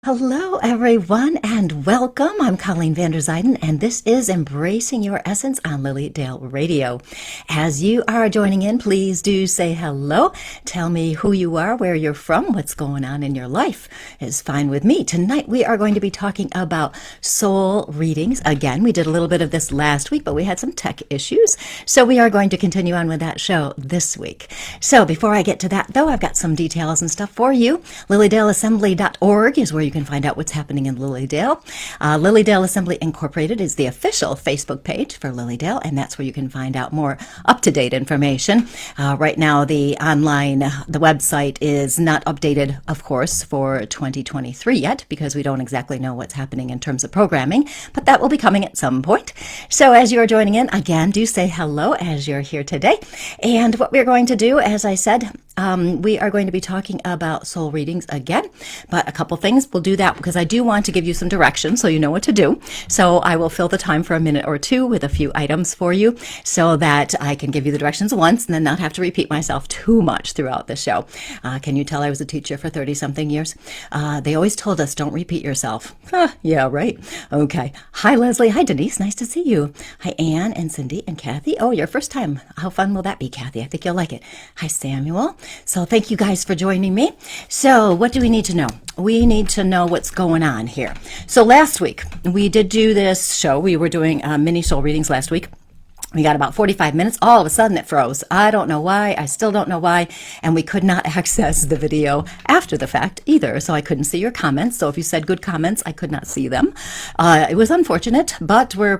Hello, everyone, and welcome. I'm Colleen Vanderzyden, and this is Embracing Your Essence on Lilydale Radio. As you are joining in, please do say hello. Tell me who you are, where you're from, what's going on in your life is fine with me. Tonight, we are going to be talking about soul readings. Again, we did a little bit of this last week, but we had some tech issues, so we are going to continue on with that show this week. So before I get to that, though, I've got some details and stuff for you. LilydaleAssembly.org is where you can find out what's happening in Lilydale. Lilydale Assembly Incorporated is the official Facebook page for Lilydale, and that's where you can find out more up-to-date information. Right now, the website is not updated, of course, for 2023 yet, because we don't exactly know what's happening in terms of programming, but that will be coming at some point. So as you're joining in, again, do say hello as you're here today. And what we're going to do, as I said, we are going to be talking about soul readings again, but a couple things. We'll do that because I do want to give you some directions so you know what to do. So I will fill the time for a minute or two with a few items for you so that I can give you the directions once and then not have to repeat myself too much throughout the show. Can you tell I was a teacher for 30-something years? They always told us, don't repeat yourself. Yeah, right. Okay. Hi, Leslie. Hi, Denise. Nice to see you. Hi, Anne and Cindy and Kathy. Oh, your first time. How fun will that be, Kathy? I think you'll like it. Hi, Samuel. So thank you guys for joining me. So what do we need to know? We need to know what's going on here. So last week, we did do this show. We were doing mini soul readings last week. We got about 45 minutes. All of a sudden it froze. I don't know why. I still don't know why. And we could not access the video after the fact either. So I couldn't see your comments. So if you said good comments, I could not see them. It was unfortunate, but we're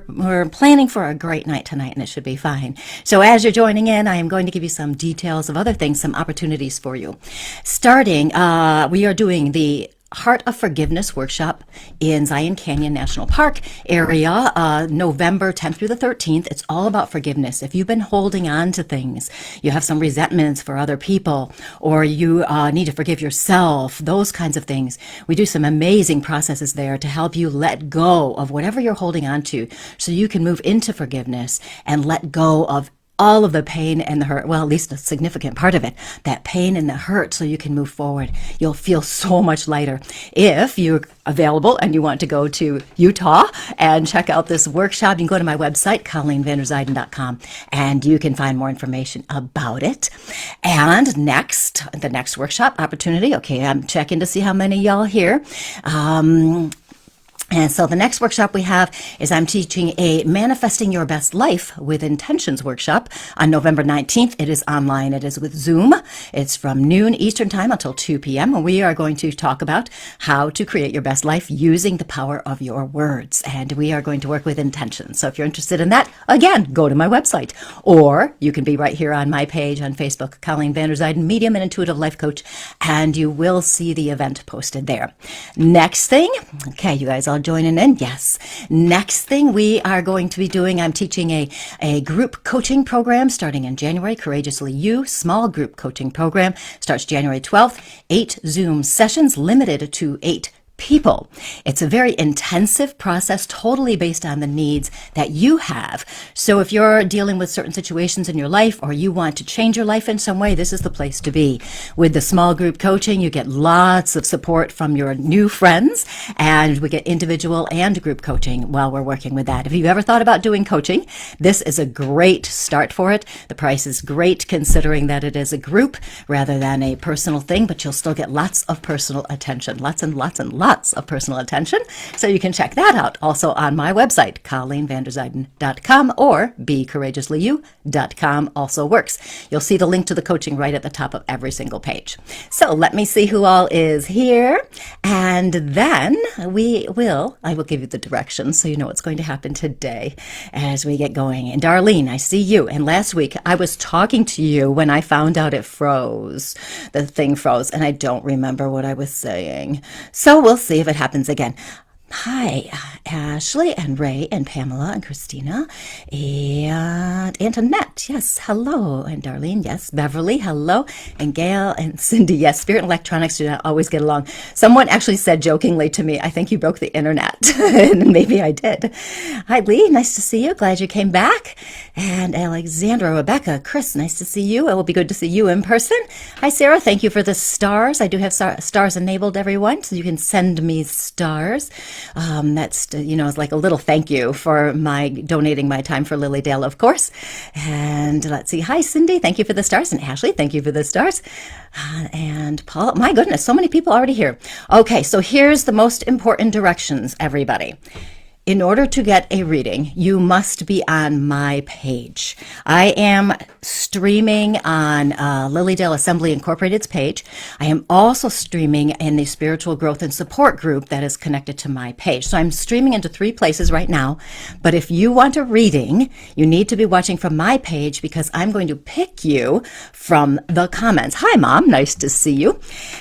planning for a great night tonight and it should be fine. So as you're joining in, I am going to give you some details of other things, some opportunities for you. Starting, we are doing the Heart of Forgiveness workshop in Zion Canyon National Park area, November 10th through the 13th. It's all about forgiveness. If you've been holding on to things, you have some resentments for other people, or you need to forgive yourself, those kinds of things. We do some amazing processes there to help you let go of whatever you're holding on to so you can move into forgiveness and let go of all of the pain and the hurt, well, at least a significant part of it, that pain and the hurt, so you can move forward. You'll feel so much lighter. If you're available and you want to go to Utah and check out this workshop, you can go to my website, ColleenVanderzyden.com, and you can find more information about it. And the next workshop opportunity, okay, I'm checking to see how many y'all here. And so the next workshop we have is I'm teaching a Manifesting Your Best Life with Intentions workshop on November 19th. It is online. It is with Zoom. It's from noon Eastern time until 2 p.m. And we are going to talk about how to create your best life using the power of your words. And we are going to work with intentions. So if you're interested in that, again, go to my website. Or you can be right here on my page on Facebook, Colleen Vanderzyden, Medium and Intuitive Life Coach, and you will see the event posted there. Next thing, okay, you guys all joining in? Yes. Next thing we are going to be doing, I'm teaching a group coaching program starting in January, Courageously You, small group coaching program, starts January 12th, 8 Zoom sessions limited to 8 people. It's a very intensive process, totally based on the needs that you have. So if you're dealing with certain situations in your life or you want to change your life in some way, this is the place to be. With the small group coaching, you get lots of support from your new friends, and we get individual and group coaching while we're working with that. If you've ever thought about doing coaching, this is a great start for it. The price is great considering that it is a group rather than a personal thing, but you'll still get lots of personal attention, lots and lots and lots of personal attention. So you can check that out also on my website, ColleenVanderzyden.com, or BeCourageouslyYou.com also works. You'll see the link to the coaching right at the top of every single page. So let me see who all is here. And then I will give you the directions so you know what's going to happen today as we get going. And Darlene, I see you. And last week I was talking to you when I found out it froze. The thing froze, and I don't remember what I was saying. So we'll see if it happens again. Hi, Ashley and Ray and Pamela and Christina and Antoinette. Yes, hello. And Darlene, yes. Beverly, hello. And Gail and Cindy, yes. Spirit and electronics do not always get along. Someone actually said jokingly to me, I think you broke the internet. And maybe I did. Hi, Lee. Nice to see you. Glad you came back. And Alexandra, Rebecca, Chris, nice to see you. It will be good to see you in person. Hi, Sarah. Thank you for the stars. I do have stars enabled, everyone, so you can send me stars. That's, it's like a little thank you for my donating my time for Lilydale, of course. And let's see. Hi, Cindy. Thank you for the stars. And Ashley, thank you for the stars. And Paul, my goodness, so many people already here. Okay, so here's the most important directions, everybody. In order to get a reading, you must be on my page. I am streaming on Lilydale Assembly Incorporated's page. I am also streaming in the Spiritual Growth and Support group that is connected to my page. So I'm streaming into 3 places right now. But if you want a reading, you need to be watching from my page because I'm going to pick you from the comments. Hi, Mom. Nice to see you.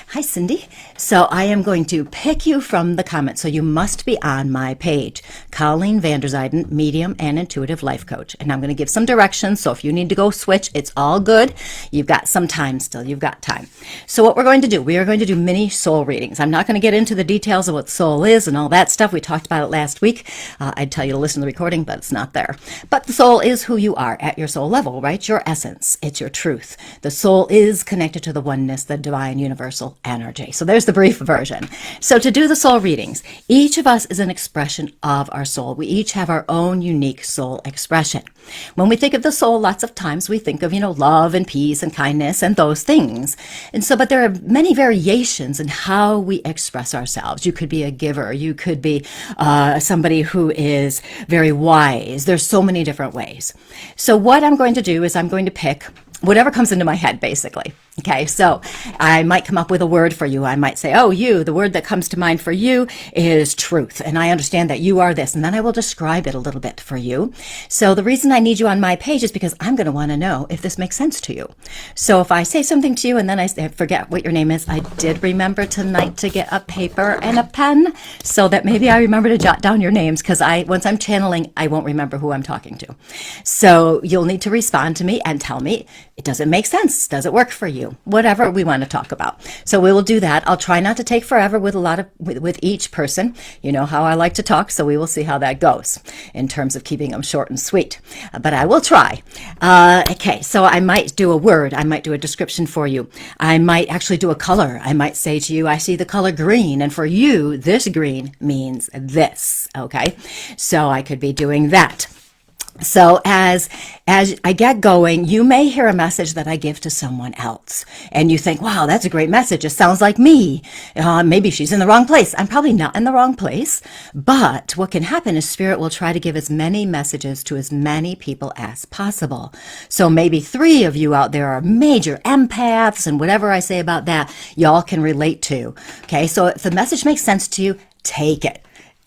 Hi, Cindy. So I am going to pick you from the comments. So you must be on my page. Colleen Vanderzyden, Medium and Intuitive Life Coach. And I'm going to give some directions. So if you need to go switch, it's all good. You've got some time still. You've got time. So what we're going to do, we are going to do mini soul readings. I'm not going to get into the details of what soul is and all that stuff. We talked about it last week. I'd tell you to listen to the recording, but it's not there. But the soul is who you are at your soul level, right? Your essence. It's your truth. The soul is connected to the oneness, the divine universal energy. So there's the brief version. So to do the soul readings, each of us is an expression of our soul. We each have our own unique soul expression. When we think of the soul, lots of times we think of, love and peace and kindness and those things. And so, but there are many variations in how we express ourselves. You could be a giver. You could be somebody who is very wise. There's so many different ways. So what I'm going to do is I'm going to pick whatever comes into my head, basically. Okay, so I might come up with a word for you. I might say, oh, the word that comes to mind for you is truth. And I understand that you are this. And then I will describe it a little bit for you. So the reason I need you on my page is because I'm going to want to know if this makes sense to you. So if I say something to you and then I forget what your name is, I did remember tonight to get a paper and a pen so that maybe I remember to jot down your names because once I'm channeling, I won't remember who I'm talking to. So you'll need to respond to me and tell me, does it make sense? Does it work for you? Whatever we want to talk about. So we will do that. I'll try not to take forever with each person. You know how I like to talk, so we will see how that goes in terms of keeping them short and sweet. But I will try. Okay, so I might do a word. I might do a description for you. I might actually do a color. I might say to you, I see the color green, and for you, this green means this. Okay, so I could be doing that. So as I get going, you may hear a message that I give to someone else. And you think, wow, that's a great message. It sounds like me. Maybe she's in the wrong place. I'm probably not in the wrong place. But what can happen is Spirit will try to give as many messages to as many people as possible. So maybe 3 of you out there are major empaths, and whatever I say about that, y'all can relate to. Okay, so if the message makes sense to you, take it.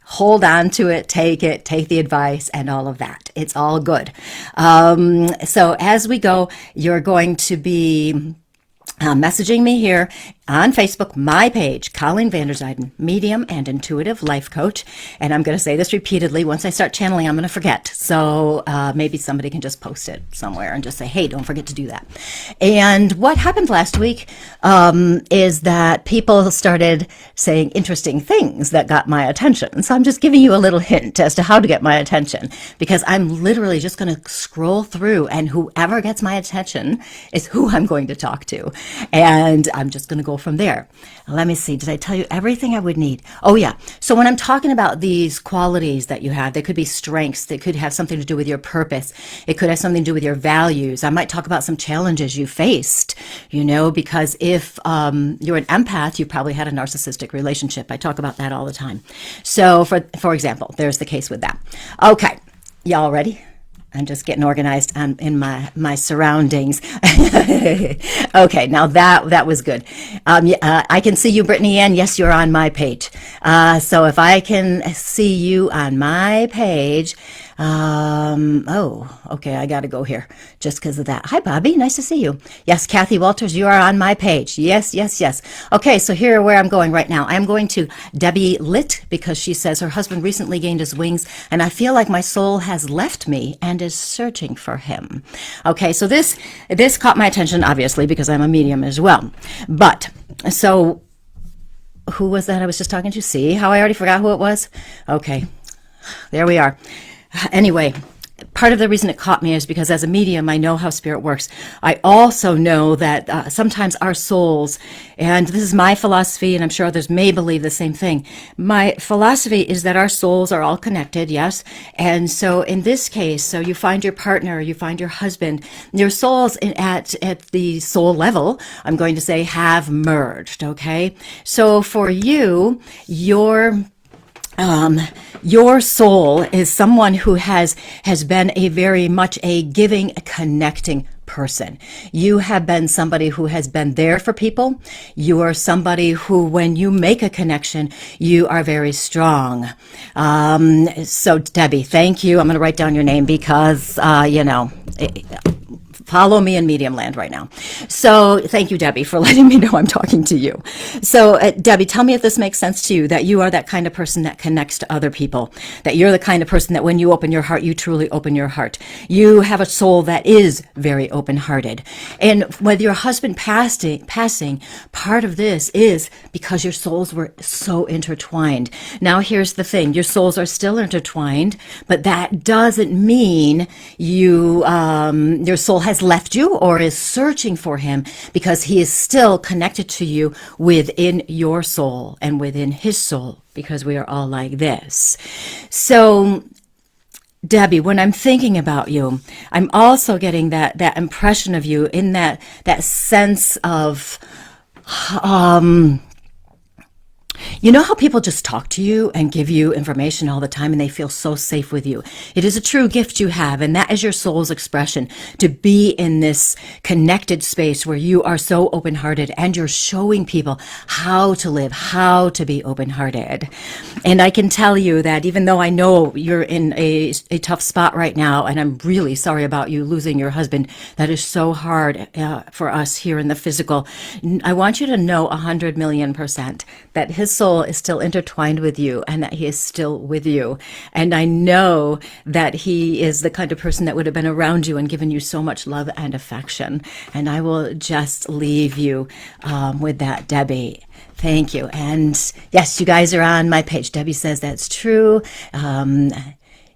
Hold on to it, take the advice and all of that. It's all good. So as we go, you're going to be messaging me here on Facebook, my page, Colleen Vanderzyden, Medium and Intuitive Life Coach. And I'm going to say this repeatedly. Once I start channeling, I'm going to forget. So maybe somebody can just post it somewhere and just say, hey, don't forget to do that. And what happened last week is that people started saying interesting things that got my attention. So I'm just giving you a little hint as to how to get my attention, because I'm literally just going to scroll through, and whoever gets my attention is who I'm going to talk to. And I'm just going to go from there. Let me see. Did I tell you everything I would need? Oh, yeah. So when I'm talking about these qualities that you have, they could be strengths. They could have something to do with your purpose. It could have something to do with your values. I might talk about some challenges you faced, because if you're an empath, you probably had a narcissistic relationship. I talk about that all the time. So for example, there's the case with that. Okay. Y'all ready? I'm just getting organized in my surroundings. Okay, now that was good. I can see you, Brittany Ann. Yes, you're on my page. So if I can see you on my page, Oh, okay, I gotta go here just because of that. Hi, Bobby, nice to see you. Yes, Kathy Walters, you are on my page. Yes, yes, yes. Okay, so here where I'm going right now. I'm going to Debbie Litt because she says her husband recently gained his wings and I feel like my soul has left me and is searching for him. Okay, so this caught my attention, obviously, because I'm a medium as well. But, so, who was that I was just talking to? See how I already forgot who it was? Okay, there we are. Anyway, part of the reason it caught me is because as a medium, I know how spirit works. I also know that sometimes our souls, and this is my philosophy, and I'm sure others may believe the same thing. My philosophy is that our souls are all connected, yes. And so in this case, so you find your partner, you find your husband, your souls at the soul level, I'm going to say, have merged, okay? So for you, your soul is someone who has been a very much a giving, connecting person. You have been somebody who has been there for people. You are somebody who, when you make a connection, you are very strong. So Debbie, thank you. I'm going to write down your name because, follow me in medium land right now. So thank you, Debbie, for letting me know I'm talking to you. So Debbie, tell me if this makes sense to you, that you are that kind of person that connects to other people, that you're the kind of person that when you open your heart, you truly open your heart. You have a soul that is very open-hearted. And with your husband passing, part of this is because your souls were so intertwined. Now here's the thing, your souls are still intertwined, but that doesn't mean your soul has left you or is searching for him, because he is still connected to you within your soul and within his soul, because we are all like this. So Debbie, when I'm thinking about you, I'm also getting that impression of you in that sense of you know how people just talk to you and give you information all the time and they feel so safe with you? It is a true gift you have, and that is your soul's expression, to be in this connected space where you are so open-hearted and you're showing people how to live, how to be open-hearted. And I can tell you that even though I know you're in a tough spot right now, and I'm really sorry about you losing your husband, that is so hard for us here in the physical, I want you to know 100,000,000% that his soul is still intertwined with you and that he is still with you. And I know that he is the kind of person that would have been around you and given you so much love and affection. And I will just leave you with that, Debbie. Thank you. And yes, you guys are on my page. Debbie says that's true.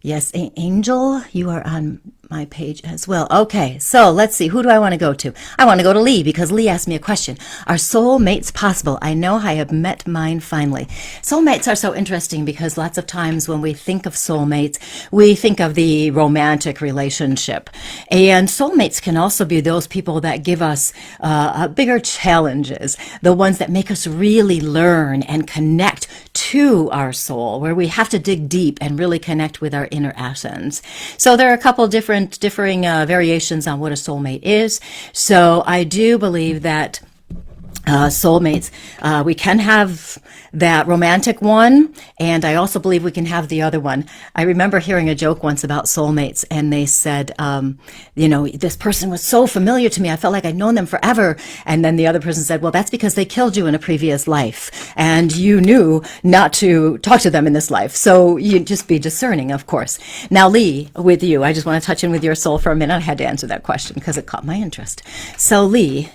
Yes, Angel, you are on my page as well. Okay, so let's see. Who do I want to go to? I want to go to Lee, because Lee asked me a question. Are soulmates possible? I know I have met mine finally. Soulmates are so interesting because lots of times when we think of soulmates, we think of the romantic relationship. And soulmates can also be those people that give us bigger challenges, the ones that make us really learn and connect to our soul, where we have to dig deep and really connect with our inner essence. So there are a couple differing variations on what a soulmate is. So I do believe that soulmates, we can have that romantic one, and I also believe we can have the other one. I remember hearing a joke once about soulmates, and they said, this person was so familiar to me, I felt like I'd known them forever. And then the other person said, well, that's because they killed you in a previous life, and you knew not to talk to them in this life. So you just be discerning, of course. Now, Lee, with you, I just want to touch in with your soul for a minute. I had to answer that question because it caught my interest. So, Lee,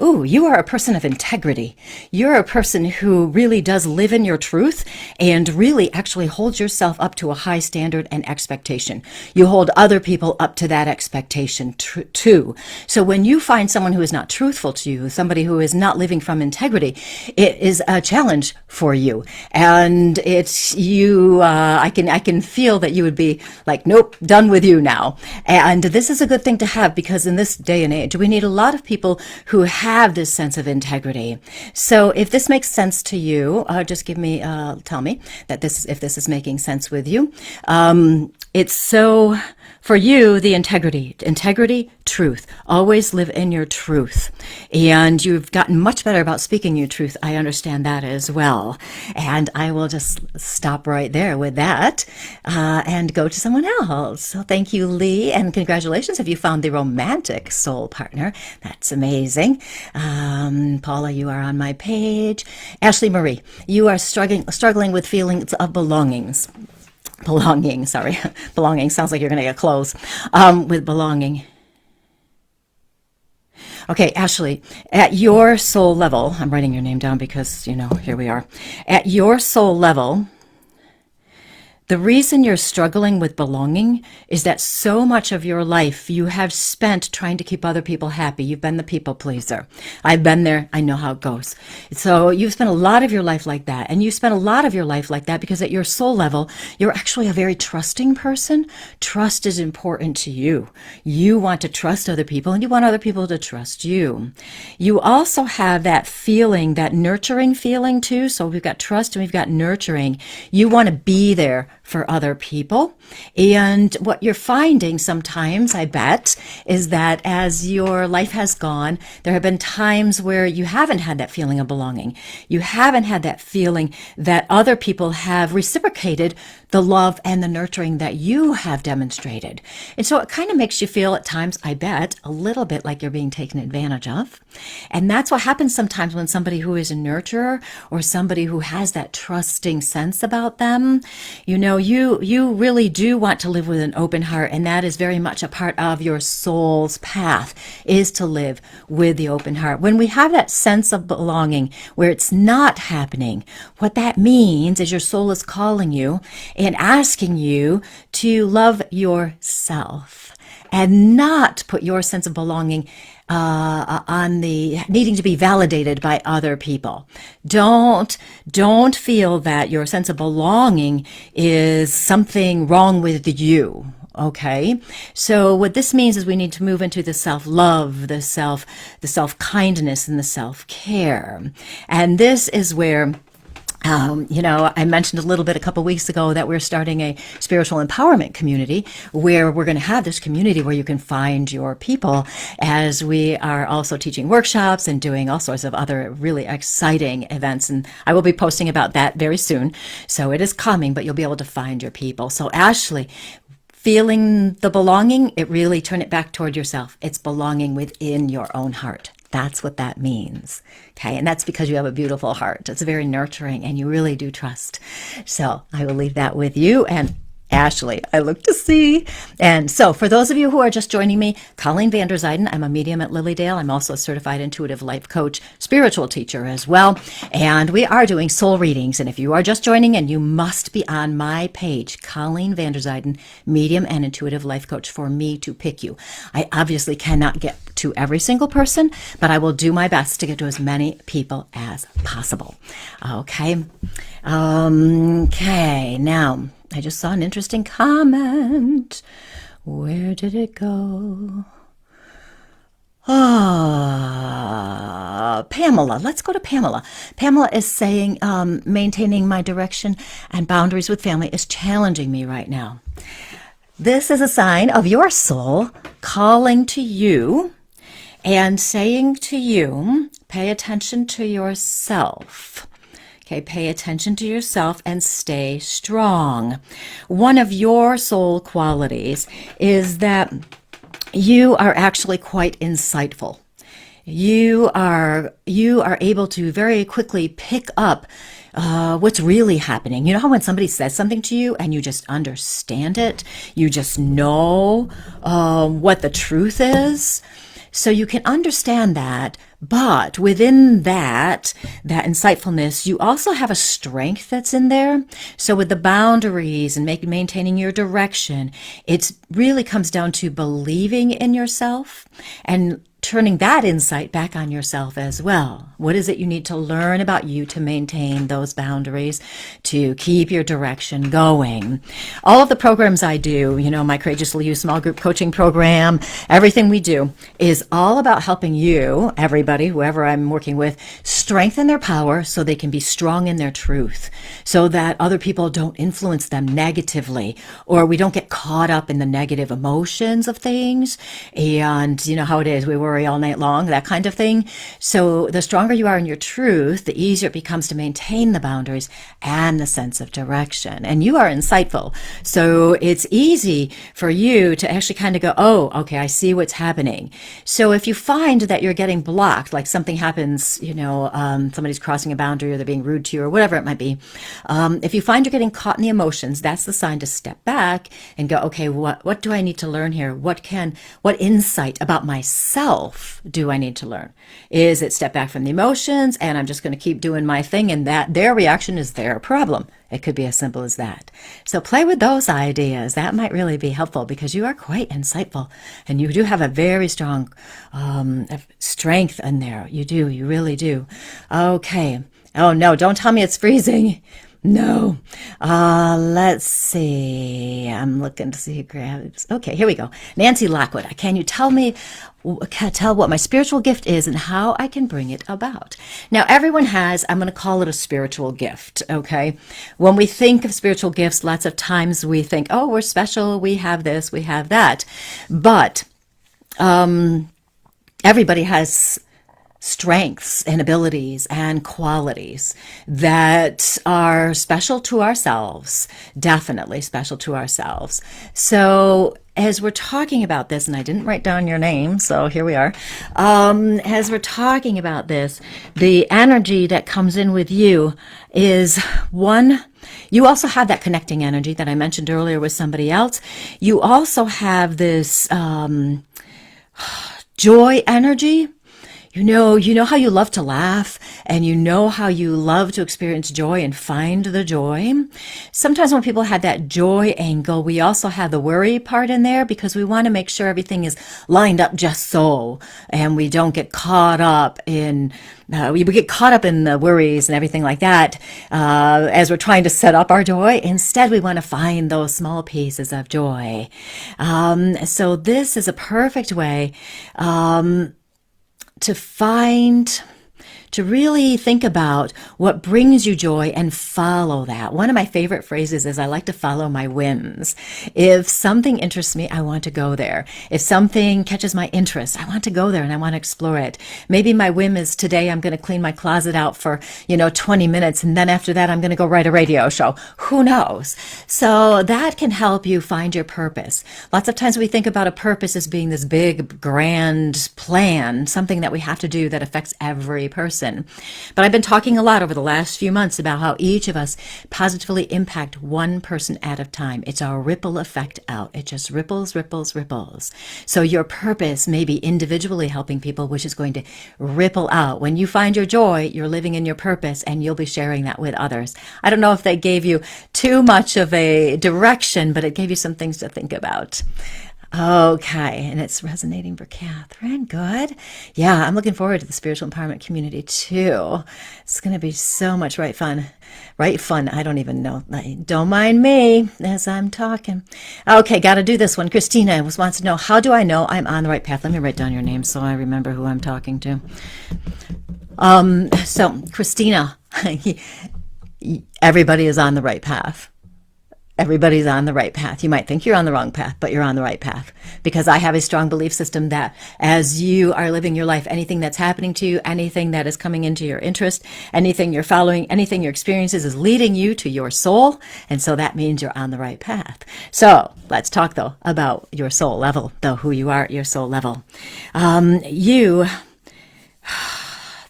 ooh, you are a person of integrity. You're a person who really does live in your truth and really actually holds yourself up to a high standard and expectation. You hold other people up to that expectation too. So when you find someone who is not truthful to you, somebody who is not living from integrity, it is a challenge for you. And it's you, I can feel that you would be like, nope, done with you now. And this is a good thing to have, because in this day and age, we need a lot of people who have have this sense of integrity. So if this makes sense to you, just tell me that if this is making sense with you. It's so, for you, the integrity, truth. Always live in your truth. And you've gotten much better about speaking your truth. I understand that as well. And I will just stop right there with that and go to someone else. So thank you, Lee, and congratulations. Have you found the romantic soul partner? That's amazing. Paula, you are on my page. Ashley Marie, you are struggling with feelings of belonging. Belonging sounds like you're going to get close. With belonging. Okay, Ashley, at your soul level, I'm writing your name down because, here we are. At your soul level, the reason you're struggling with belonging is that so much of your life you have spent trying to keep other people happy. You've been the people pleaser. I've been there. I know how it goes. So you've spent a lot of your life like that. And you spent a lot of your life like that because at your soul level, you're actually a very trusting person. Trust is important to you. You want to trust other people and you want other people to trust you. You also have that feeling, that nurturing feeling too. So we've got trust and we've got nurturing. You want to be there for other people. And what you're finding sometimes, I bet, is that as your life has gone, there have been times where you haven't had that feeling of belonging. You haven't had that feeling that other people have reciprocated the love and the nurturing that you have demonstrated. And so it kind of makes you feel at times, I bet, a little bit like you're being taken advantage of. And that's what happens sometimes when somebody who is a nurturer or somebody who has that trusting sense about them, you really do want to live with an open heart, and that is very much a part of your soul's path, is to live with the open heart. When we have that sense of belonging where it's not happening, what that means is your soul is calling you and asking you to love yourself and not put your sense of belonging on the needing to be validated by other people. Don't feel that your sense of belonging is something wrong with you. Okay. So what this means is we need to move into the self-love, the self-kindness, and the self-care. And this is where I mentioned a couple weeks ago that we're starting a spiritual empowerment community where we're going to have this community where you can find your people, as we are also teaching workshops and doing all sorts of other really exciting events. And I will be posting about that very soon. So it is coming, but you'll be able to find your people. So Ashley, feeling the belonging, it really turn it back toward yourself. It's belonging within your own heart. That's what that means. Okay. And that's because you have a beautiful heart. It's very nurturing and you really do trust. So I will leave that with you. And Ashley, I look to see. And so for those of you who are just joining me, Colleen Vanderzyden, I'm a medium at Lilydale. I'm also a certified intuitive life coach, spiritual teacher as well. And we are doing soul readings. And if you are just joining in, you must be on my page, Colleen Vanderzyden, medium and intuitive life coach, for me to pick you. I obviously cannot get to every single person, but I will do my best to get to as many people as possible. Okay. Okay. Now, I just saw an interesting comment. Where did it go? Pamela. Let's go to Pamela. Pamela is saying, maintaining my direction and boundaries with family is challenging me right now. This is a sign of your soul calling to you and saying to you, pay attention to yourself. Okay, pay attention to yourself and stay strong. One of your soul qualities is that you are actually quite insightful. You are able to very quickly pick up what's really happening. You know how when somebody says something to you and you just understand it, you just know what the truth is? So you can understand that, but within that insightfulness, you also have a strength that's in there. So with the boundaries and maintaining your direction, it really comes down to believing in yourself and turning that insight back on yourself as well. What is it you need to learn about you to maintain those boundaries, to keep your direction going? All of the programs I do, my Courageously You small group coaching program, everything we do is all about helping you, everybody, whoever I'm working with, strengthen their power so they can be strong in their truth, so that other people don't influence them negatively, or we don't get caught up in the negative emotions of things. And you know how it is, we worry all night long, that kind of thing. So the stronger you are in your truth, the easier it becomes to maintain the boundaries and the sense of direction. And you are insightful, so it's easy for you to actually kind of go, oh, okay, I see what's happening. So if you find that you're getting blocked, like something happens, somebody's crossing a boundary or they're being rude to you or whatever it might be, if you find you're getting caught in the emotions, that's the sign to step back and go, okay, what do I need to learn here? What insight about myself do I need to learn? Is it step back from the emotions and I'm just going to keep doing my thing, and that their reaction is their problem? It could be as simple as that. So play with those ideas. That might really be helpful because you are quite insightful and you do have a very strong strength in there. You do. You really do. Okay. Oh, no, don't tell me it's freezing. No. Let's see. I'm looking to see who grabs. Okay, here we go. Nancy Lockwood. Can you tell what my spiritual gift is and how I can bring it about? Now, everyone has, I'm going to call it a spiritual gift, okay? When we think of spiritual gifts, lots of times we think, oh, we're special, we have this, we have that. But everybody has strengths and abilities and qualities that are special to ourselves, definitely special to ourselves. So as we're talking about this, and I didn't write down your name, so here we are. As we're talking about this, the energy that comes in with you is one. You also have that connecting energy that I mentioned earlier with somebody else. You also have this joy energy. You know how you love to laugh, and you know how you love to experience joy and find the joy. Sometimes when people have that joy angle, we also have the worry part in there because we want to make sure everything is lined up just so, and we don't get caught up in we get caught up in the worries and everything like that as we're trying to set up our joy. Instead, we want to find those small pieces of joy. So this is a perfect way to really think about what brings you joy and follow that. One of my favorite phrases is I like to follow my whims. If something interests me, I want to go there. If something catches my interest, I want to go there and I want to explore it. Maybe my whim is today I'm going to clean my closet out for, 20 minutes, and then after that I'm going to go write a radio show. Who knows? So that can help you find your purpose. Lots of times we think about a purpose as being this big, grand plan, something that we have to do that affects every person. But I've been talking a lot over the last few months about how each of us positively impact one person at a time. It's our ripple effect out. It just ripples, ripples, ripples. So your purpose may be individually helping people, which is going to ripple out. When you find your joy, you're living in your purpose, and you'll be sharing that with others. I don't know if they gave you too much of a direction, but it gave you some things to think about. Okay, and it's resonating for Catherine. Good. Yeah, I'm looking forward to the spiritual empowerment community too. It's going to be so much fun. I don't even know. Don't mind me as I'm talking. Okay, got to do this one. Christina wants to know, how do I know I'm on the right path? Let me write down your name so I remember who I'm talking to. So Christina, everybody is on the right path. Everybody's on the right path. You might think you're on the wrong path, but you're on the right path, because I have a strong belief system that as you are living your life, anything that's happening to you, anything that is coming into your interest, anything you're following, anything your experiences is leading you to your soul. And so that means you're on the right path. So let's talk though about your soul level, though, who you are at your soul level.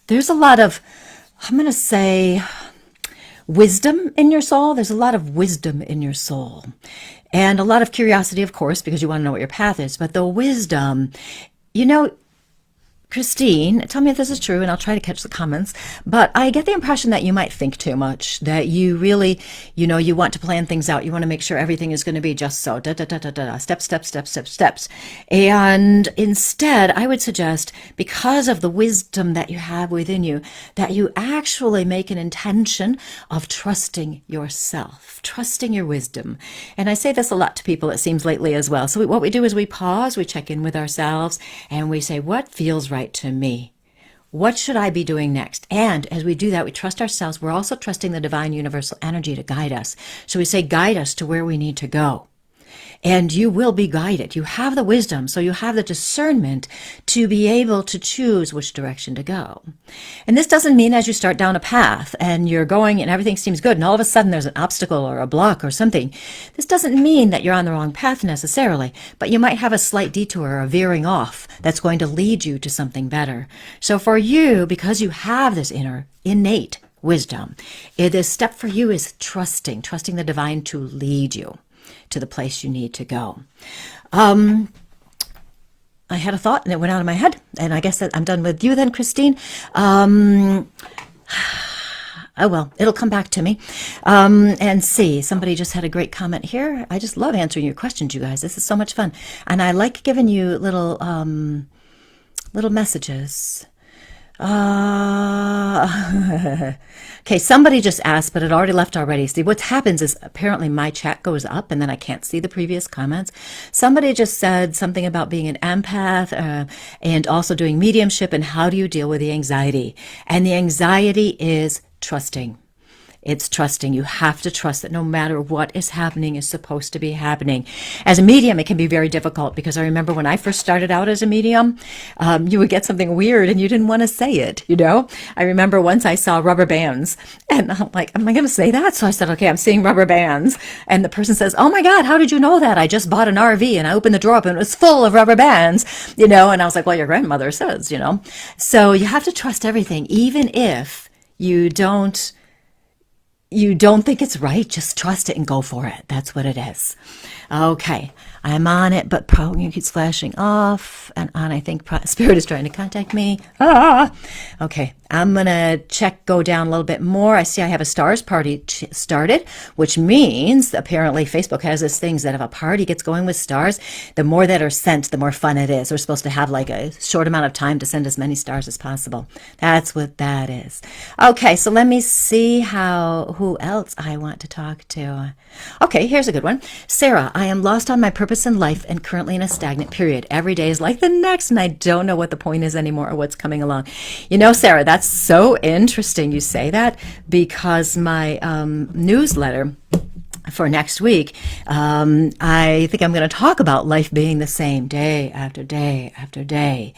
There's a lot of, I'm going to say, wisdom in your soul. There's a lot of wisdom in your soul, and a lot of curiosity, of course, because you want to know what your path is. But the wisdom, Christine, tell me if this is true, and I'll try to catch the comments. But I get the impression that you might think too much, that you really, you want to plan things out. You want to make sure everything is going to be just so, da, da, da, da, da, steps, steps, steps, steps, steps. And instead, I would suggest, because of the wisdom that you have within you, that you actually make an intention of trusting yourself, trusting your wisdom. And I say this a lot to people, it seems, lately as well. So what we do is we pause, we check in with ourselves, and we say, what feels right to me? What should I be doing next? And as we do that, we trust ourselves. We're also trusting the divine universal energy to guide us. So we say, guide us to where we need to go. And you will be guided. You have the wisdom, so you have the discernment to be able to choose which direction to go. And this doesn't mean as you start down a path and you're going and everything seems good and all of a sudden there's an obstacle or a block or something. This doesn't mean that you're on the wrong path necessarily, but you might have a slight detour or a veering off that's going to lead you to something better. So for you, because you have this innate wisdom, this step for you is trusting the divine to lead you to the place you need to go. I had a thought and it went out of my head, and I guess that I'm done with you then, Christine. Oh well, it'll come back to me. And see, somebody just had a great comment here. I just love answering your questions, you guys. This is so much fun, and I like giving you little messages. Okay, somebody just asked, but it already left already. See, what happens is apparently my chat goes up and then I can't see the previous comments. Somebody just said something about being an empath and also doing mediumship, and how do you deal with the anxiety? And the anxiety is trusting. It's trusting. You have to trust that no matter what is happening is supposed to be happening. As a medium, it can be very difficult, because I remember when I first started out as a medium, you would get something weird and you didn't want to say it, I remember once I saw rubber bands and I'm like, am I going to say that? So I said, okay, I'm seeing rubber bands. And the person says, oh my God, how did you know that? I just bought an RV and I opened the drawer up and it was full of rubber bands, and I was like, well, your grandmother says, So you have to trust everything, even if you don't think it's right. Just trust it and go for it. That's what it is. Okay, I'm on it, but probably keeps flashing off and on. I think Spirit is trying to contact me. Okay, I'm going to go down a little bit more. I see I have a stars party started, which means apparently Facebook has this thing that if a party gets going with stars, the more that are sent, the more fun it is. We're supposed to have like a short amount of time to send as many stars as possible. That's what that is. Okay, so let me see who else I want to talk to. Okay, here's a good one. Sarah, I am lost on my purpose in life and currently in a stagnant period. Every day is like the next, and I don't know what the point is anymore or what's coming along. Sarah, that's so interesting you say that, because my newsletter for next week, I think I'm going to talk about life being the same day after day after day.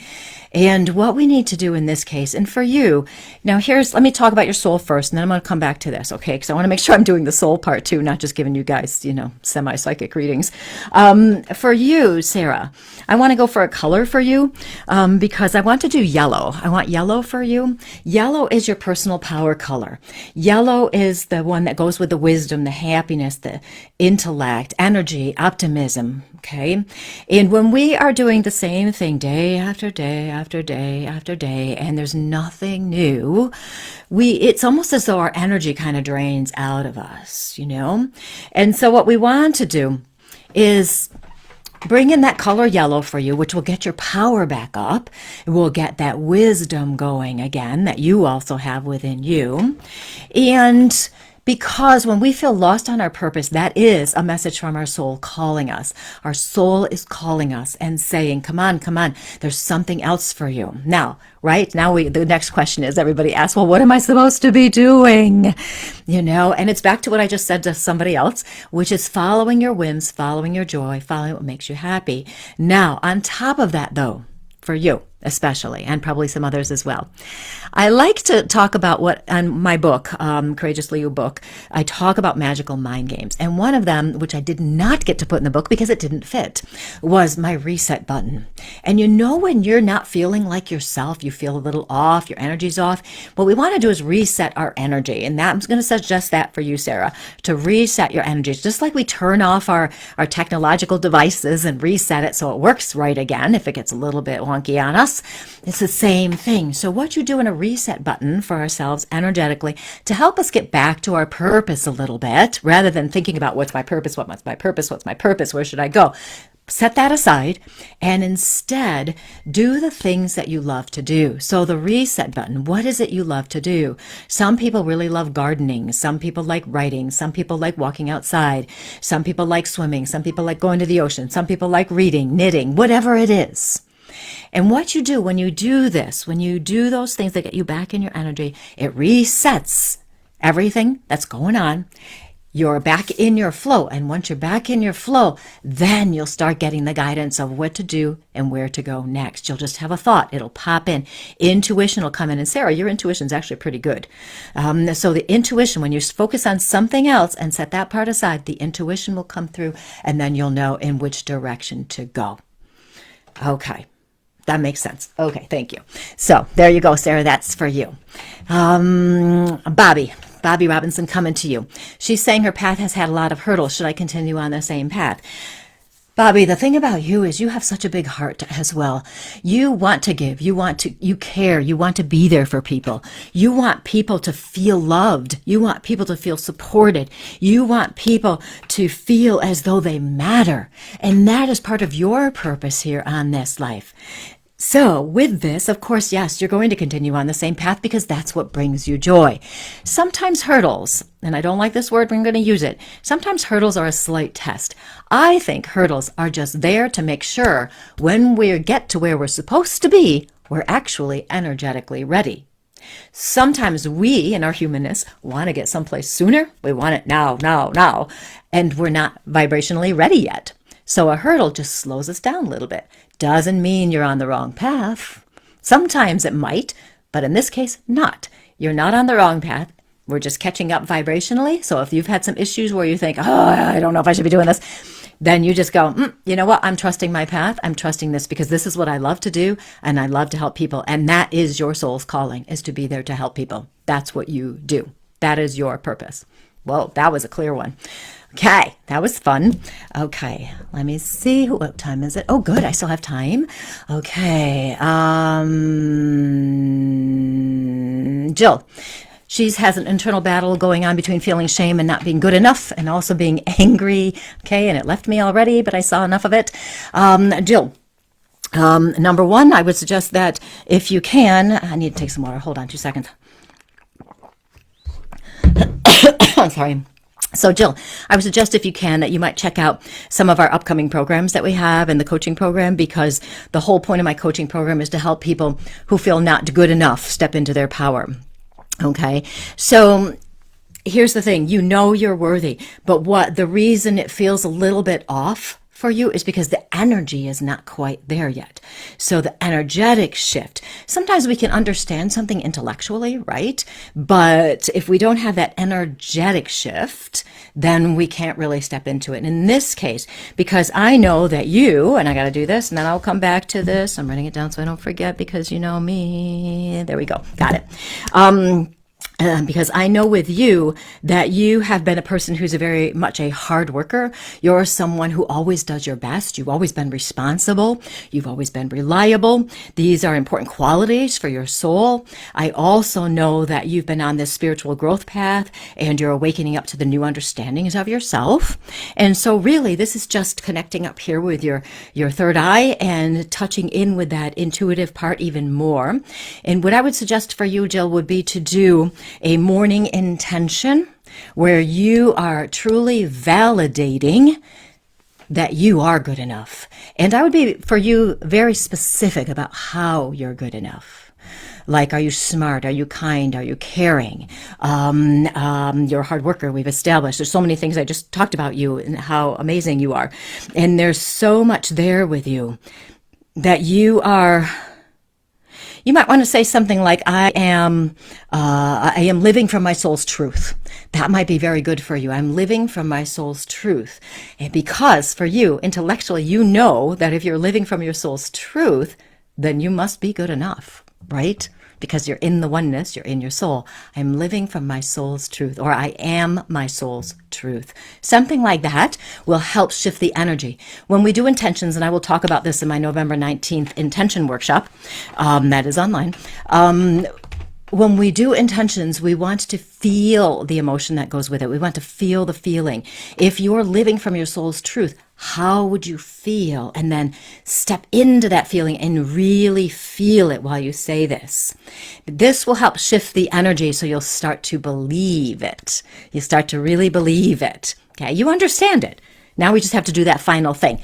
And what we need to do in this case, and for you, now let me talk about your soul first, and then I'm going to come back to this, okay? Because I want to make sure I'm doing the soul part too, not just giving you guys, semi-psychic readings. For you, Sarah, I want to go for a color for you, because I want to do yellow. I want yellow for you. Yellow is your personal power color. Yellow is the one that goes with the wisdom, the happiness, the intellect, energy, optimism, okay? And when we are doing the same thing day after day after day after day, and there's nothing new, it's almost as though our energy kind of drains out of us, And so what we want to do is bring in that color yellow for you, which will get your power back up. It will get that wisdom going again that you also have within you. And because when we feel lost on our purpose, that is a message from our soul calling us. Our soul is calling us and saying, come on, there's something else for you. Now, right? Now the next question is, everybody asks, well, what am I supposed to be doing? And it's back to what I just said to somebody else, which is following your whims, following your joy, following what makes you happy. Now, on top of that though, for you especially, and probably some others as well, I like to talk about what on my book, Courageously You book, I talk about magical mind games. And one of them, which I did not get to put in the book because it didn't fit, was my reset button. And when you're not feeling like yourself, you feel a little off, your energy's off, what we want to do is reset our energy. And I'm going to suggest that for you, Sarah, to reset your energy. Just like we turn off our technological devices and reset it so it works right again if it gets a little bit wonky on us. us, it's the same thing. So what you do in a reset button for ourselves energetically to help us get back to our purpose a little bit, rather than thinking about what's my purpose, what's my purpose, what's my purpose, where should I go? Set that aside and instead do the things that you love to do. So the reset button, what is it you love to do? Some people really love gardening. Some people like writing. Some people like walking outside. Some people like swimming. Some people like going to the ocean. Some people like reading, knitting, whatever it is. And what you do when you do this, when you do those things that get you back in your energy, it resets everything that's going on. You're back in your flow. And once you're back in your flow, then you'll start getting the guidance of what to do and where to go next. You'll just have a thought. It'll pop in. Intuition will come in. And Sarah, your intuition is actually pretty good. So the intuition, when you focus on something else and set that part aside, the intuition will come through and then you'll know in which direction to go. Okay. That makes sense. Okay, thank you. So there you go, Sarah. That's for you. Bobby Robinson coming to you. She's saying her path has had a lot of hurdles. Should I continue on the same path? Bobby, the thing about you is you have such a big heart as well. You want to give. You care. You want to be there for people. You want people to feel loved. You want people to feel supported. You want people to feel as though they matter. And that is part of your purpose here on this life. So with this, of course, yes, you're going to continue on the same path because that's what brings you joy. Sometimes hurdles, and I don't like this word, but I'm going to use it. Sometimes hurdles are a slight test. I think hurdles are just there to make sure when we get to where we're supposed to be, we're actually energetically ready. Sometimes we, in our humanness, want to get someplace sooner. We want it now, and we're not vibrationally ready yet. So a hurdle just slows us down a little bit. Doesn't mean you're on the wrong path. Sometimes it might, but in this case, not. You're not on the wrong path. We're just catching up vibrationally. So if you've had some issues where you think, oh, I don't know if I should be doing this, then you just go, you know what? I'm trusting my path. I'm trusting this because this is what I love to do and I love to help people. And that is your soul's calling, is to be there to help people. That's what you do. That is your purpose. Well, that was a clear one. Okay, that was fun. Okay, let me see. What time is it? Oh, good. I still have time. Okay. Jill. She has an internal battle going on between feeling shame and not being good enough and also being angry. Okay, and it left me already, but I saw enough of it. Jill. Number one, I would suggest that if you can, I need to take some water. Hold on 2 seconds. I'm sorry. So Jill, I would suggest if you can that you might check out some of our upcoming programs that we have in the coaching program, because the whole point of my coaching program is to help people who feel not good enough step into their power. Okay, so here's the thing. You know you're worthy, but what the reason it feels a little bit off for you is because the energy is not quite there yet. So the energetic shift, sometimes we can understand something intellectually, right? But if we don't have that energetic shift, then we can't really step into it. And in this case, because I know that you, and I got to do this, and then I'll come back to this. I'm writing it down so I don't forget, because you know me. There we go. Got it. Because I know with you that you have been a person who's very much a hard worker. You're someone who always does your best. You've always been responsible. You've always been reliable. These are important qualities for your soul. I also know that you've been on this spiritual growth path and you're awakening up to the new understandings of yourself. And so really, this is just connecting up here with your third eye and touching in with that intuitive part even more. And what I would suggest for you, Jill, would be to do a morning intention where you are truly validating that you are good enough. And I would be, for you, very specific about how you're good enough. Like, are you smart? Are you kind? Are you caring? You're a hard worker. We've established. There's so many things I just talked about you and how amazing you are. And there's so much there with you that you are... You might want to say something like, I am living from my soul's truth. That might be very good for you. I'm living from my soul's truth. And because for you, intellectually, you know that if you're living from your soul's truth, then you must be good enough, right? because you're in the oneness, you're in your soul. I'm living from my soul's truth, or I am my soul's truth. Something like that will help shift the energy. When we do intentions, and I will talk about this in my November 19th intention workshop, that is online. When we do intentions, we want to feel the emotion that goes with it. We want to feel the feeling. If you're living from your soul's truth, how would you feel? And then step into that feeling and really feel it while you say this. This will help shift the energy so you'll start to believe it. You start to really believe it. Okay, you understand it. Now we just have to do that final thing.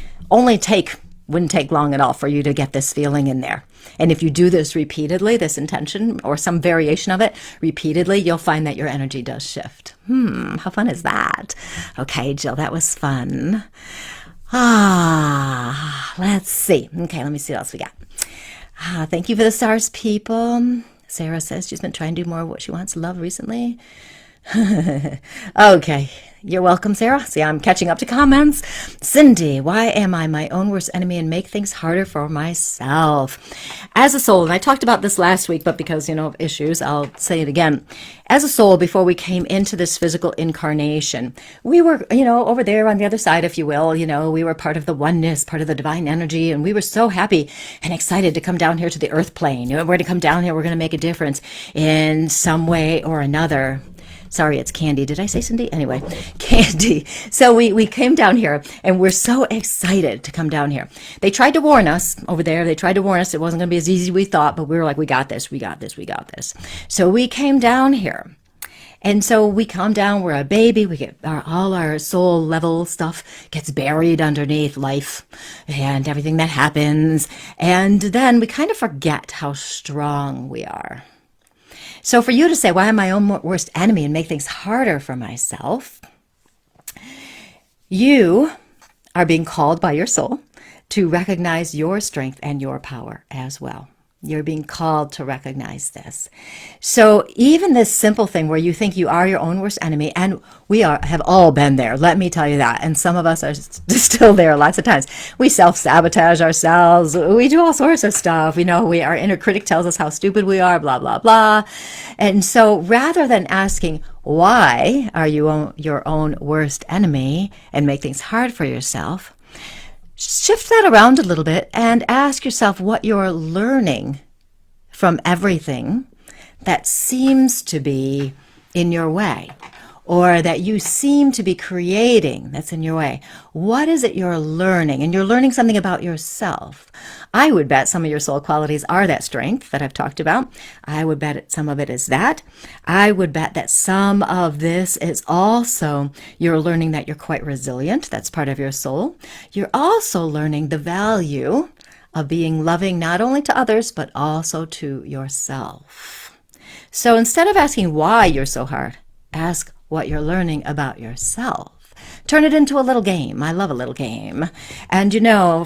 Wouldn't take long at all for you to get this feeling in there. And if you do this repeatedly, this intention or some variation of it repeatedly, you'll find that your energy does shift. How fun is that? Okay, Jill, that was fun. Let's see. Okay, let me see what else we got. Thank you for the stars, people. Sarah says she's been trying to do more of what she wants to love recently. Okay, you're welcome, Sarah. See, I'm catching up to comments. Cindy, why am I my own worst enemy and make things harder for myself? As a soul, and I talked about this last week, but because, of issues, I'll say it again. As a soul, before we came into this physical incarnation, we were, over there on the other side, if you will, we were part of the oneness, part of the divine energy, and we were so happy and excited to come down here to the earth plane. We're going to come down here, we're going to make a difference in some way or another. Sorry, it's Candy. Did I say Cindy? Anyway, Candy. So we came down here, and we're so excited to come down here. They tried to warn us over there. They tried to warn us it wasn't going to be as easy as we thought, but we were like, we got this, we got this, we got this. So we came down here. And so we come down, we're a baby, we get all our soul level stuff gets buried underneath life and everything that happens. And then we kind of forget how strong we are. So for you to say, why am I my own worst enemy and make things harder for myself? You are being called by your soul to recognize your strength and your power as well. You're being called to recognize this. So even this simple thing where you think you are your own worst enemy, and have all been there, let me tell you that. And some of us are still there lots of times. We self-sabotage ourselves. We do all sorts of stuff. Our inner critic tells us how stupid we are, blah, blah, blah. And so rather than asking, why are you your own worst enemy and make things hard for yourself, shift that around a little bit and ask yourself what you're learning from everything that seems to be in your way, or that you seem to be creating that's in your way. What is it you're learning? And you're learning something about yourself. I would bet some of your soul qualities are that strength that I've talked about. I would bet some of it is that. I would bet that some of this is also you're learning that you're quite resilient. That's part of your soul. You're also learning the value of being loving not only to others, but also to yourself. So instead of asking why you're so hard, ask what you're learning about yourself. Turn it into a little game. I love a little game. And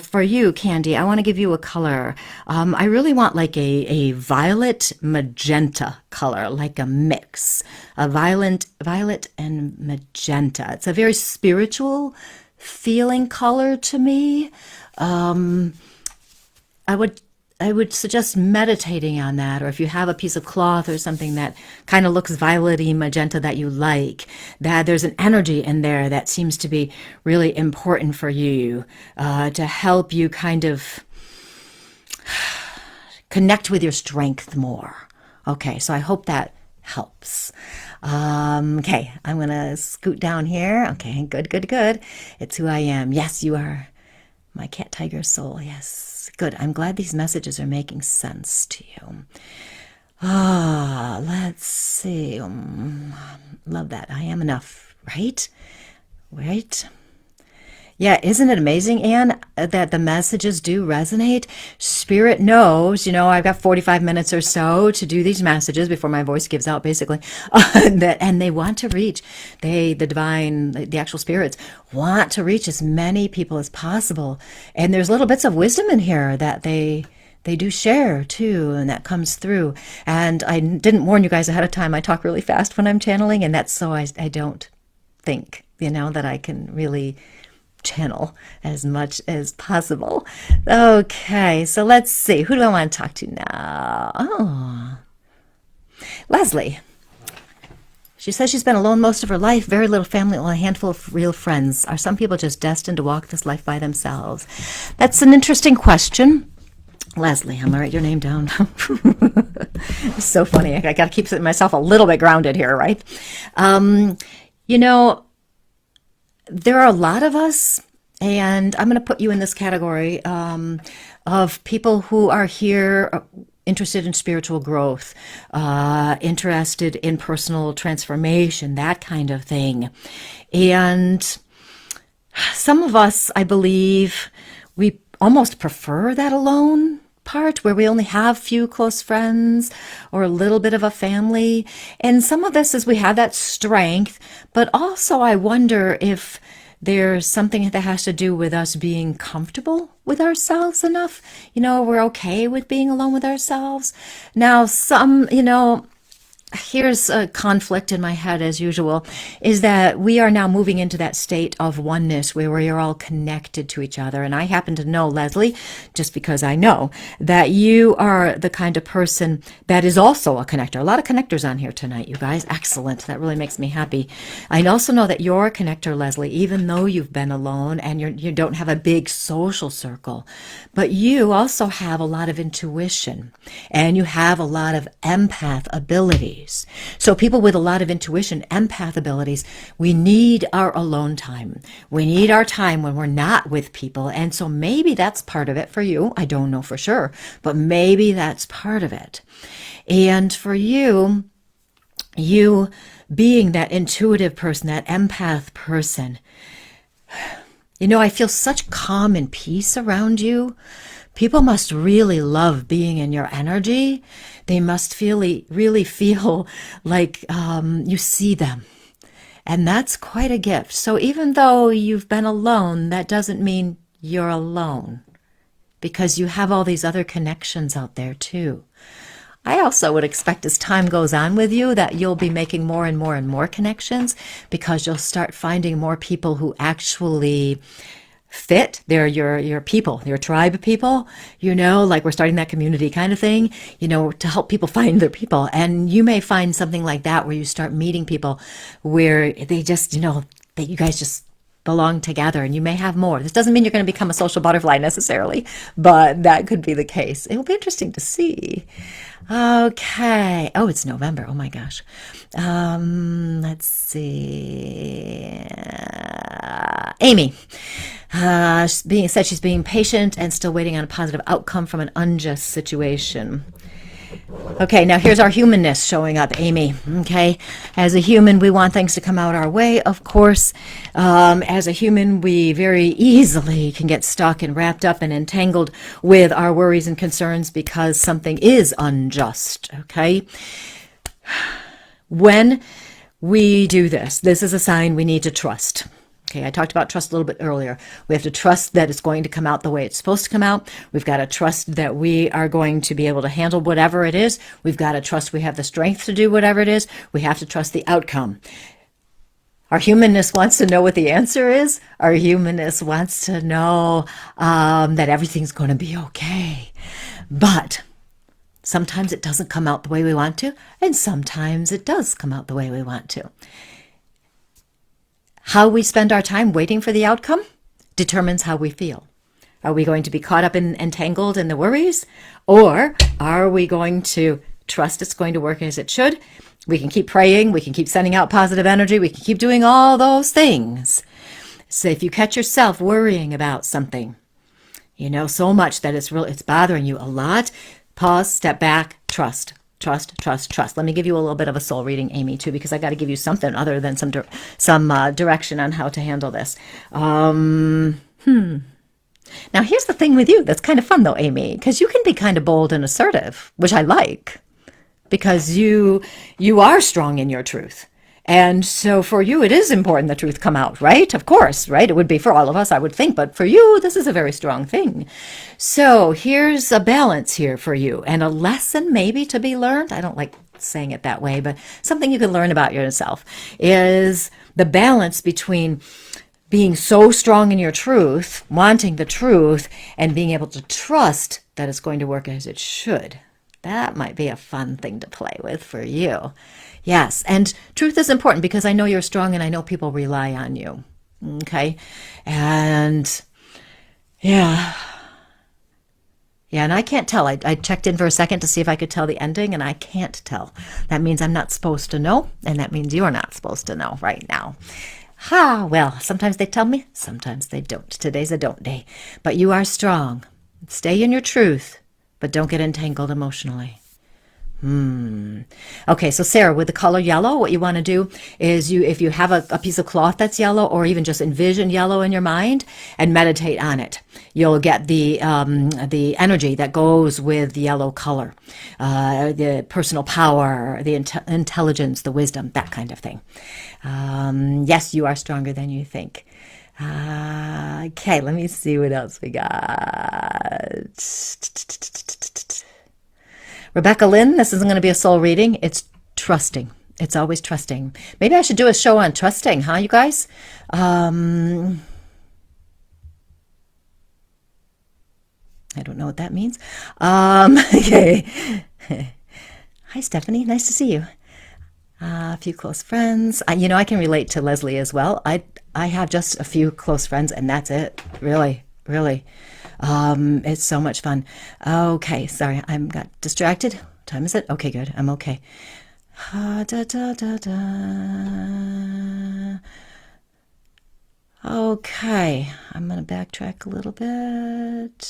for you, Candy, I want to give you a color. I really want like a violet magenta color, like a mix. A violet and magenta. It's a very spiritual feeling color to me. I would suggest meditating on that, or if you have a piece of cloth or something that kind of looks violet-y magenta that you like, that there's an energy in there that seems to be really important for you to help you kind of connect with your strength more. Okay, so I hope that helps. Okay, I'm going to scoot down here. Okay, good. It's who I am. Yes, you are my cat tiger soul. Yes. Good. I'm glad these messages are making sense to you. Let's see. Love that. I am enough, right? Right? Yeah, isn't it amazing, Anne, that the messages do resonate? Spirit knows, I've got 45 minutes or so to do these messages before my voice gives out, basically. And they want to reach, the divine, the actual spirits want to reach as many people as possible. And there's little bits of wisdom in here that they do share too, and that comes through. And I didn't warn you guys ahead of time. I talk really fast when I'm channeling, and that's so I don't think, that I can really channel as much as possible. Okay, so let's see. Who do I want to talk to now? Oh, Leslie. She says she's been alone most of her life, very little family, only a handful of real friends. Are some people just destined to walk this life by themselves? That's an interesting question. Leslie, I'm going to write your name down. It's so funny. I got to keep myself a little bit grounded here, right? You know, there are a lot of us, and I'm going to put you in this category of people who are here interested in spiritual growth, interested in personal transformation, that kind of thing. And some of us, I believe, we almost prefer that alone part where we only have few close friends or a little bit of a family. And some of this is we have that strength, but also I wonder if there's something that has to do with us being comfortable with ourselves enough. You know, we're okay with being alone with ourselves. Now, here's a conflict in my head as usual, is that we are now moving into that state of oneness where we are all connected to each other. And I happen to know, Leslie, just because I know that you are the kind of person that is also a connector. A lot of connectors on here tonight, you guys. Excellent. That really makes me happy. I also know that you're a connector, Leslie, even though you've been alone and you don't have a big social circle. But you also have a lot of intuition and you have a lot of empath abilities. So people with a lot of intuition, empath abilities, we need our alone time. We need our time when we're not with people. And so maybe that's part of it for you. I don't know for sure, but maybe that's part of it. And for you being that intuitive person, that empath person, you know, I feel such calm and peace around you. People must really love being in your energy. They must really feel like you see them. And that's quite a gift. So even though you've been alone, that doesn't mean you're alone, because you have all these other connections out there too. I also would expect as time goes on with you that you'll be making more and more and more connections, because you'll start finding more people who actually fit. They're your people, your tribe people, you know, like we're starting that community kind of thing, you know, to help people find their people. And you may find something like that where you start meeting people where they just, you know, that you guys just belong together, and you may have more. This doesn't mean you're going to become a social butterfly necessarily, but that could be the case. It will be interesting to see. Okay. Oh, it's November. Oh my gosh. Let's see. Amy. Said she's being patient and still waiting on a positive outcome from an unjust situation. Okay, now here's our humanness showing up, Amy. Okay, as a human, we want things to come out our way, of course. As a human, we very easily can get stuck and wrapped up and entangled with our worries and concerns because something is unjust. Okay, when we do this is a sign we need to trust. Okay, I talked about trust a little bit earlier. We have to trust that it's going to come out the way it's supposed to come out. We've got to trust that we are going to be able to handle whatever it is. We've got to trust we have the strength to do whatever it is. We have to trust the outcome. Our humanness wants to know what the answer is. Our humanness wants to know that everything's going to be okay. But sometimes it doesn't come out the way we want to, and sometimes it does come out the way we want to. How we spend our time waiting for the outcome determines how we feel. Are we going to be caught up and entangled in the worries? Or are we going to trust it's going to work as it should? We can keep praying. We can keep sending out positive energy. We can keep doing all those things. So if you catch yourself worrying about something, you know, so much that it's bothering you a lot, pause, step back, trust. Trust, trust, trust. Let me give you a little bit of a soul reading, Amy, too, because I got to give you something other than some direction on how to handle this. Now, here's the thing with you that's kind of fun, though, Amy, because you can be kind of bold and assertive, which I like, because you are strong in your truth. And so for you, it is important the truth come out, right? Of course, right? It would be for all of us, I would think. But for you, this is a very strong thing. So here's a balance here for you, and a lesson maybe to be learned. I don't like saying it that way, but something you can learn about yourself is the balance between being so strong in your truth, wanting the truth, and being able to trust that it's going to work as it should. That might be a fun thing to play with for you. Yes, and truth is important because I know you're strong and I know people rely on you. Okay? And yeah. Yeah, and I can't tell. I checked in for a second to see if I could tell the ending, and I can't tell. That means I'm not supposed to know, and that means you're not supposed to know right now. Well, sometimes they tell me, sometimes they don't. Today's a don't day. But you are strong. Stay in your truth, but don't get entangled emotionally. Okay, so Sarah, with the color yellow, what you want to do is if you have a piece of cloth that's yellow, or even just envision yellow in your mind and meditate on it, you'll get the energy that goes with the yellow color, the personal power, the intelligence, the wisdom, that kind of thing. Yes, you are stronger than you think. Okay, let me see what else we got. Rebecca Lynn, this isn't going to be a soul reading. It's trusting. It's always trusting. Maybe I should do a show on trusting, huh, you guys? I don't know what that means. Okay. Hi, Stephanie. Nice to see you. A few close friends. I can relate to Leslie as well. I have just a few close friends, and that's it. Really, really. It's so much fun. Okay, sorry, I got distracted. What time is it? Okay, good. I'm okay. Okay, I'm going to backtrack a little bit.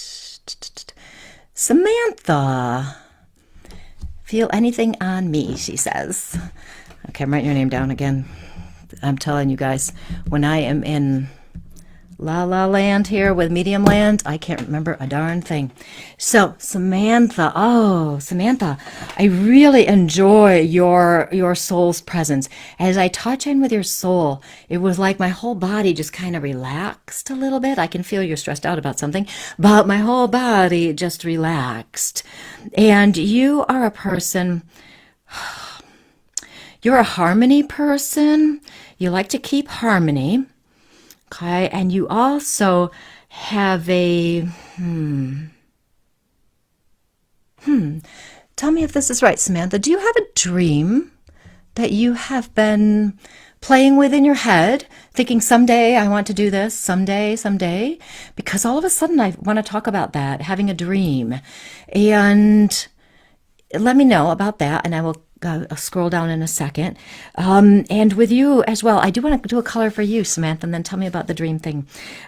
Samantha. Feel anything on me, she says. Okay, I'm writing your name down again. I'm telling you guys, when I am in La La Land here with Medium Land, I can't remember a darn thing. So Samantha, I really enjoy your soul's presence. As I touch in with your soul, it was like my whole body just kind of relaxed a little bit. I can feel you're stressed out about something, but my whole body just relaxed. And you are a person, you're a harmony person. You like to keep harmony. Okay, and you also have a, tell me if this is right, Samantha. Do you have a dream that you have been playing with in your head, thinking someday I want to do this, someday? Because all of a sudden I want to talk about that, having a dream. And let me know about that, and I will I'll scroll down in a second. And with you as well, I do want to do a color for you, Samantha, and then tell me about the dream thing.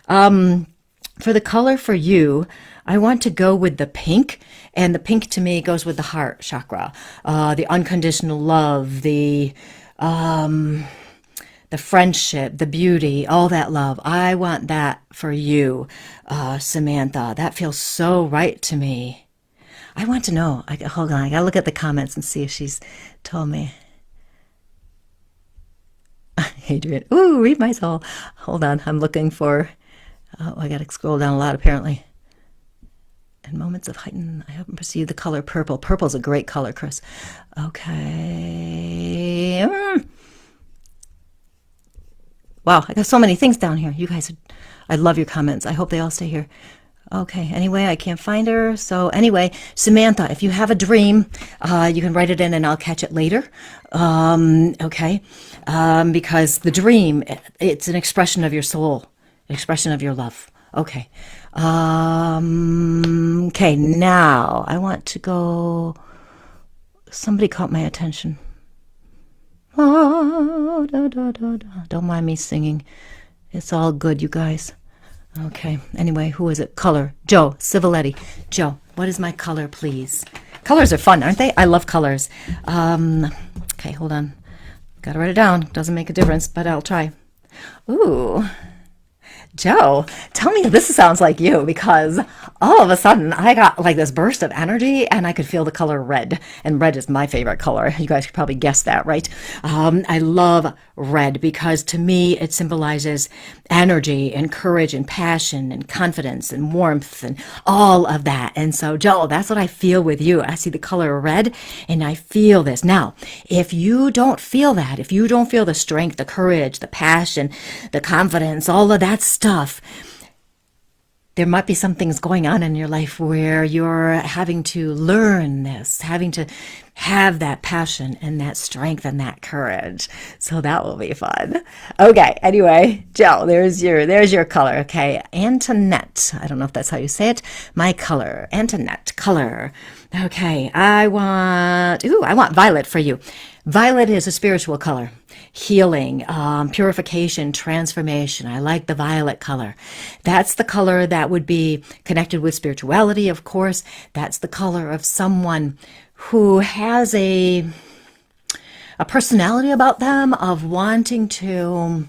For the color for you, I want to go with the pink, and the pink to me goes with the heart chakra, the unconditional love, the friendship, the beauty, all that love. I want that for you, Samantha. That feels so right to me. I want to know. Hold on. I got to look at the comments and see if she's told me. Adrian. Ooh, read my soul. Hold on. I'm looking for... Oh, I got to scroll down a lot, apparently. In moments of heightened, I haven't perceived the color purple. Purple's a great color, Chris. Okay. Wow, I got so many things down here. You guys, I love your comments. I hope they all stay here. Okay, anyway, I can't find her. So anyway, Samantha, if you have a dream, you can write it in and I'll catch it later. Okay, because the dream, it's an expression of your soul, an expression of your love. Okay. Okay, now I want to go, somebody caught my attention. Oh, don't mind me singing. It's all good, you guys. Okay, anyway, who is it? Color. Joe Civiletti. Joe, what is my color, please? Colors are fun, aren't they? I love colors. Okay, hold on. Gotta write it down. Doesn't make a difference, but I'll try. Ooh. Joe, tell me if this sounds like you, because all of a sudden I got like this burst of energy and I could feel the color red. And red is my favorite color. You guys could probably guess that, right? I love red because to me it symbolizes energy and courage and passion and confidence and warmth and all of that. And so, Joe, that's what I feel with you. I see the color red and I feel this. Now, if you don't feel that, if you don't feel the strength, the courage, the passion, the confidence, all of that stuff, there might be some things going on in your life where you're having to learn this, having to have that passion and that strength and that courage. So that will be fun. Okay, anyway, Joe, there's your color. Okay, Antoinette. I don't know if that's how you say it. My color, Antoinette, color. Okay, I want violet for you. Violet is a spiritual color. Healing, purification, transformation. I like the violet color. That's the color that would be connected with spirituality, of course. That's the color of someone who has a personality about them of wanting to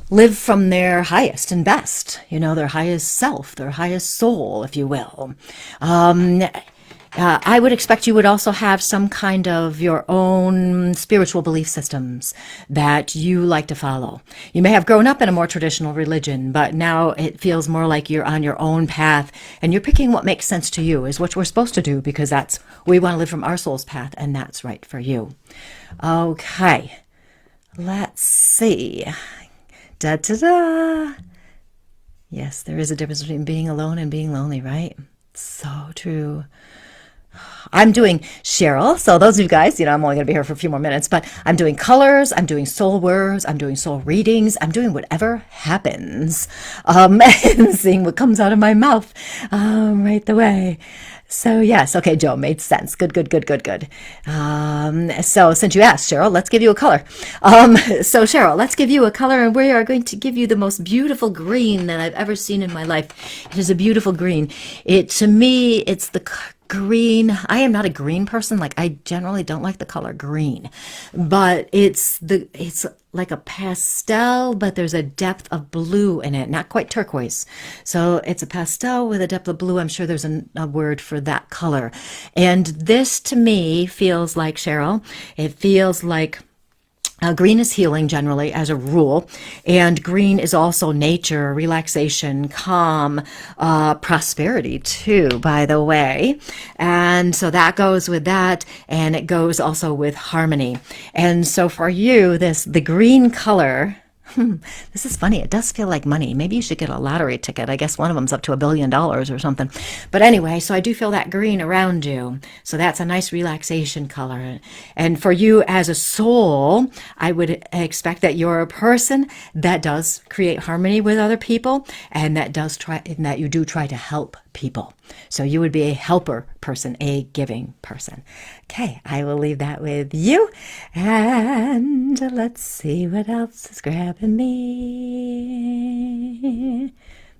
live from their highest and best, their highest self, their highest soul, if you will. I would expect you would also have some kind of your own spiritual belief systems that you like to follow. You may have grown up in a more traditional religion, but now it feels more like you're on your own path and you're picking what makes sense to you is what we're supposed to do, because we want to live from our soul's path, and that's right for you. Okay, let's see. Da da da. Yes, there is a difference between being alone and being lonely, right? So true. I'm doing Cheryl. So those of you guys, I'm only going to be here for a few more minutes, but I'm doing colors, I'm doing soul words, I'm doing soul readings, I'm doing whatever happens, and seeing what comes out of my mouth right the way. So yes, okay, Joe, made sense. Good. So since you asked, Cheryl, let's give you a color. So Cheryl, let's give you a color, and we are going to give you the most beautiful green that I've ever seen in my life. It is a beautiful green. To me, it's the green. I am not a green person. Like, I generally don't like the color green, but it's like a pastel, but there's a depth of blue in it, not quite turquoise. So it's a pastel with a depth of blue. I'm sure there's a word for that color. And this to me feels like, Cheryl, it feels like green is healing generally as a rule, and green is also nature, relaxation, calm, prosperity too, by the way. And so that goes with that, and it goes also with harmony. And so for you, the green color, this is funny. It does feel like money. Maybe you should get a lottery ticket. I guess one of them's up to $1 billion or something. But anyway, so I do feel that green around you. So that's a nice relaxation color. And for you as a soul, I would expect that you're a person that does create harmony with other people, and that you do try to help people. So you would be a helper person, a giving person. Okay, I will leave that with you. And let's see what else is grabbing me.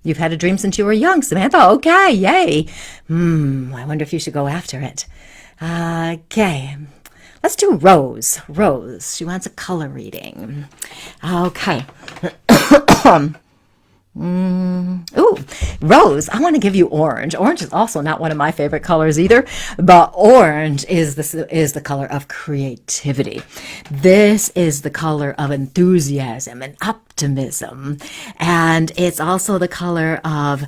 You've had a dream since you were young, Samantha. Okay, yay. I wonder if you should go after it. Okay, let's do Rose. Rose, she wants a color reading. Okay. Ooh, Rose, I want to give you orange. Orange is also not one of my favorite colors either, but orange is the color of creativity. This is the color of enthusiasm and optimism, and it's also the color of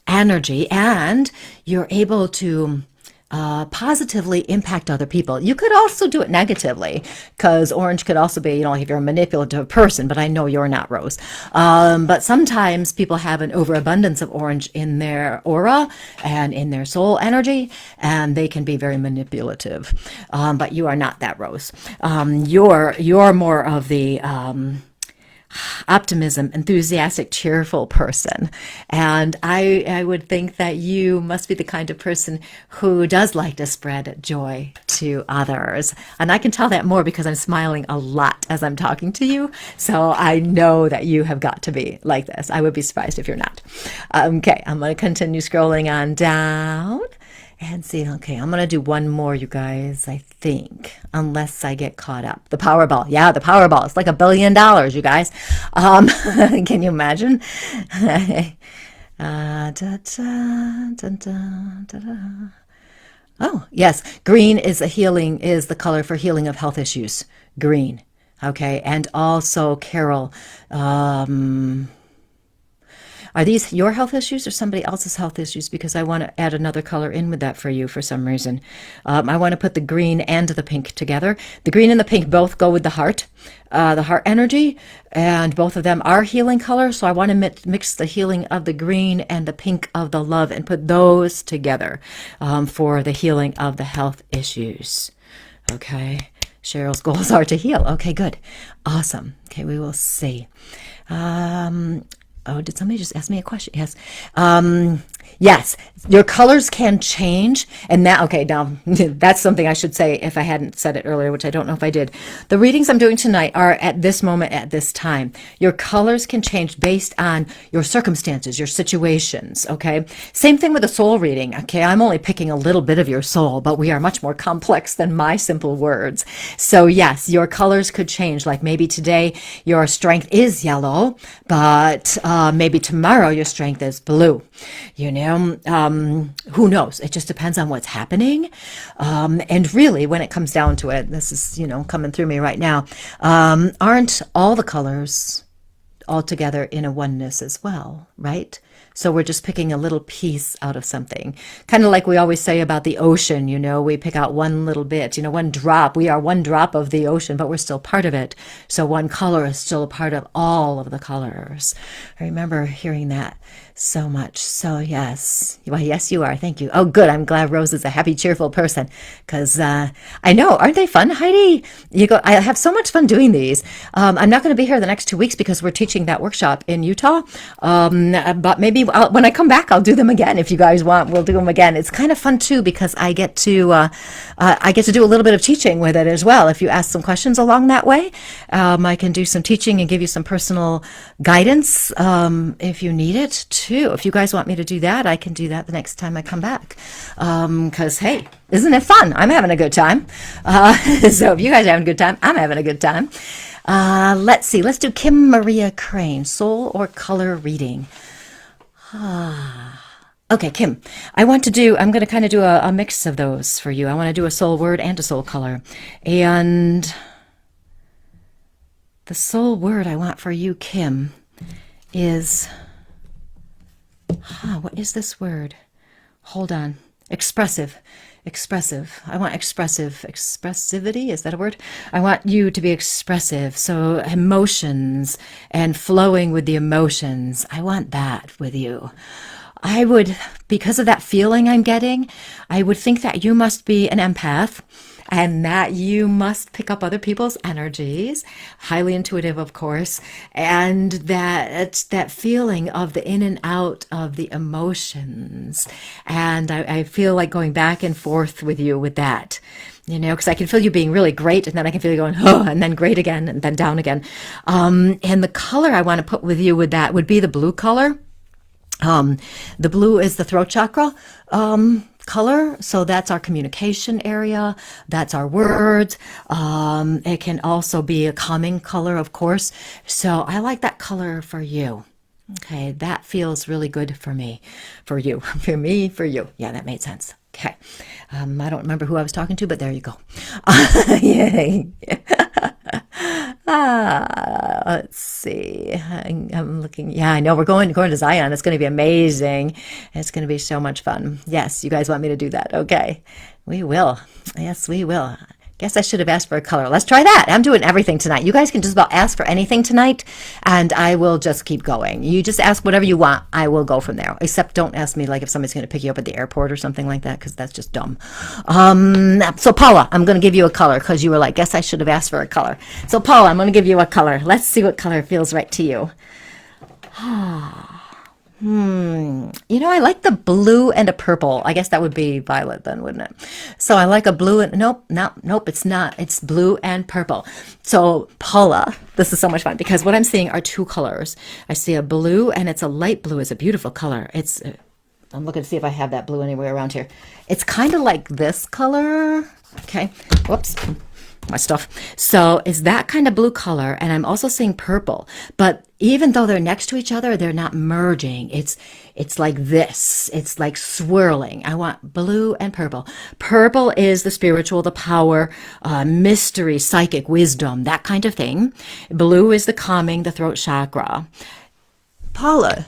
energy, and you're able to positively impact other people. You could also do it negatively, because orange could also be, if you're a manipulative person, but I know you're not, Rose. But sometimes people have an overabundance of orange in their aura and in their soul energy, and they can be very manipulative. But you are not that, Rose. You're more of the optimism, enthusiastic, cheerful person. And I would think that you must be the kind of person who does like to spread joy to others. And I can tell that more because I'm smiling a lot as I'm talking to you. So I know that you have got to be like this. I would be surprised if you're not. Okay, I'm going to continue scrolling on down. And see, okay, I'm going to do one more, you guys, I think, unless I get caught up. The Powerball. Yeah, the Powerball. It's like $1 billion, you guys. Can you imagine? Oh, yes. Green is the color for healing of health issues. Green. Okay. And also, Carol, Are these your health issues or somebody else's health issues? Because I want to add another color in with that for you for some reason. I want to put the green and the pink together. The green and the pink both go with the heart energy, and both of them are healing colors. So I want to mix the healing of the green and the pink of the love and put those together for the healing of the health issues. Okay. Cheryl's goals are to heal. Okay, good. Awesome. Okay, we will see. Oh, did somebody just ask me a question? Yes. Yes, your colors can change. And that, okay, now that's something I should say if I hadn't said it earlier, which I don't know if I did. The readings I'm doing tonight are at this moment, at this time. Your colors can change based on your circumstances, your situations, okay? Same thing with a soul reading, okay? I'm only picking a little bit of your soul, but we are much more complex than my simple words. So yes, your colors could change. Like maybe today your strength is yellow, but maybe tomorrow your strength is blue. You know, who knows? It just depends on what's happening. And really, when it comes down to it, this is, coming through me right now, aren't all the colors all together in a oneness as well, right? So we're just picking a little piece out of something. Kind of like we always say about the ocean, we pick out one little bit, one drop. We are one drop of the ocean, but we're still part of it. So one color is still a part of all of the colors. I remember hearing that so much. So yes. Well, yes, you are. Thank you. Oh, good. I'm glad Rose is a happy, cheerful person because I know. Aren't they fun, Heidi? I have so much fun doing these. I'm not going to be here the next 2 weeks because we're teaching that workshop in Utah. But maybe when I come back, I'll do them again. If you guys want, we'll do them again. It's kind of fun too because I get to do a little bit of teaching with it as well. If you ask some questions along that way, I can do some teaching and give you some personal guidance if you need it too. If you guys want me to do that, I can do that the next time I come back. Because hey, isn't it fun? I'm having a good time. So if you guys are having a good time, I'm having a good time. Let's see. Let's do Kim Maria Crane, soul or color reading. Okay, Kim, I'm going to kind of do a mix of those for you. I want to do a soul word and a soul color. And the soul word I want for you, Kim, is, what is this word? Hold on. Expressive. I want expressivity. Is that a word? I want you to be expressive. So emotions and flowing with the emotions. I want that with you. I would, because of that feeling I'm getting, I would think that you must be an empath and that you must pick up other people's energies, highly intuitive, of course, and that it's that feeling of the in and out of the emotions. And I feel like going back and forth with you with that. Because I can feel you being really great, and then I can feel you going, oh, and then great again, and then down again. And the color I want to put with you with that would be the blue color. The blue is the throat chakra color, so that's our communication area, that's our words. It can also be a calming color, of course. So I like that color for you. Okay, that feels really good for me, for you, for me, for you. Yeah, that made sense. Okay, I don't remember who I was talking to, but there you go. Yay. Let's see. I'm looking. Yeah, I know we're going to Zion. It's going to be amazing. It's going to be so much fun. Yes, you guys want me to do that? Okay, we will. Yes, we will. Guess I should have asked for a color. Let's try that. I'm doing everything tonight. You guys can just about ask for anything tonight, and I will just keep going. You just ask whatever you want. I will go from there. Except don't ask me like if somebody's going to pick you up at the airport or something like that, because that's just dumb. So Paula, I'm going to give you a color because you were like, guess I should have asked for a color. So Paula, I'm going to give you a color. Let's see what color feels right to you. I like the blue and a purple. I guess that would be violet then, wouldn't it? So I like a blue and nope, it's not. It's blue and purple. So Paula, this is so much fun because what I'm seeing are two colors. I see a blue and it's a light blue. It's a beautiful color. I'm looking to see if I have that blue anywhere around here. It's kind of like this color. Okay. Whoops. My stuff. So it's that kind of blue color, and I'm also seeing purple. But even though they're next to each other, they're not merging. It's like this. It's like swirling. I want blue and purple. Purple is the spiritual, the power, mystery, psychic, wisdom, that kind of thing. Blue is the calming, the throat chakra. Paula,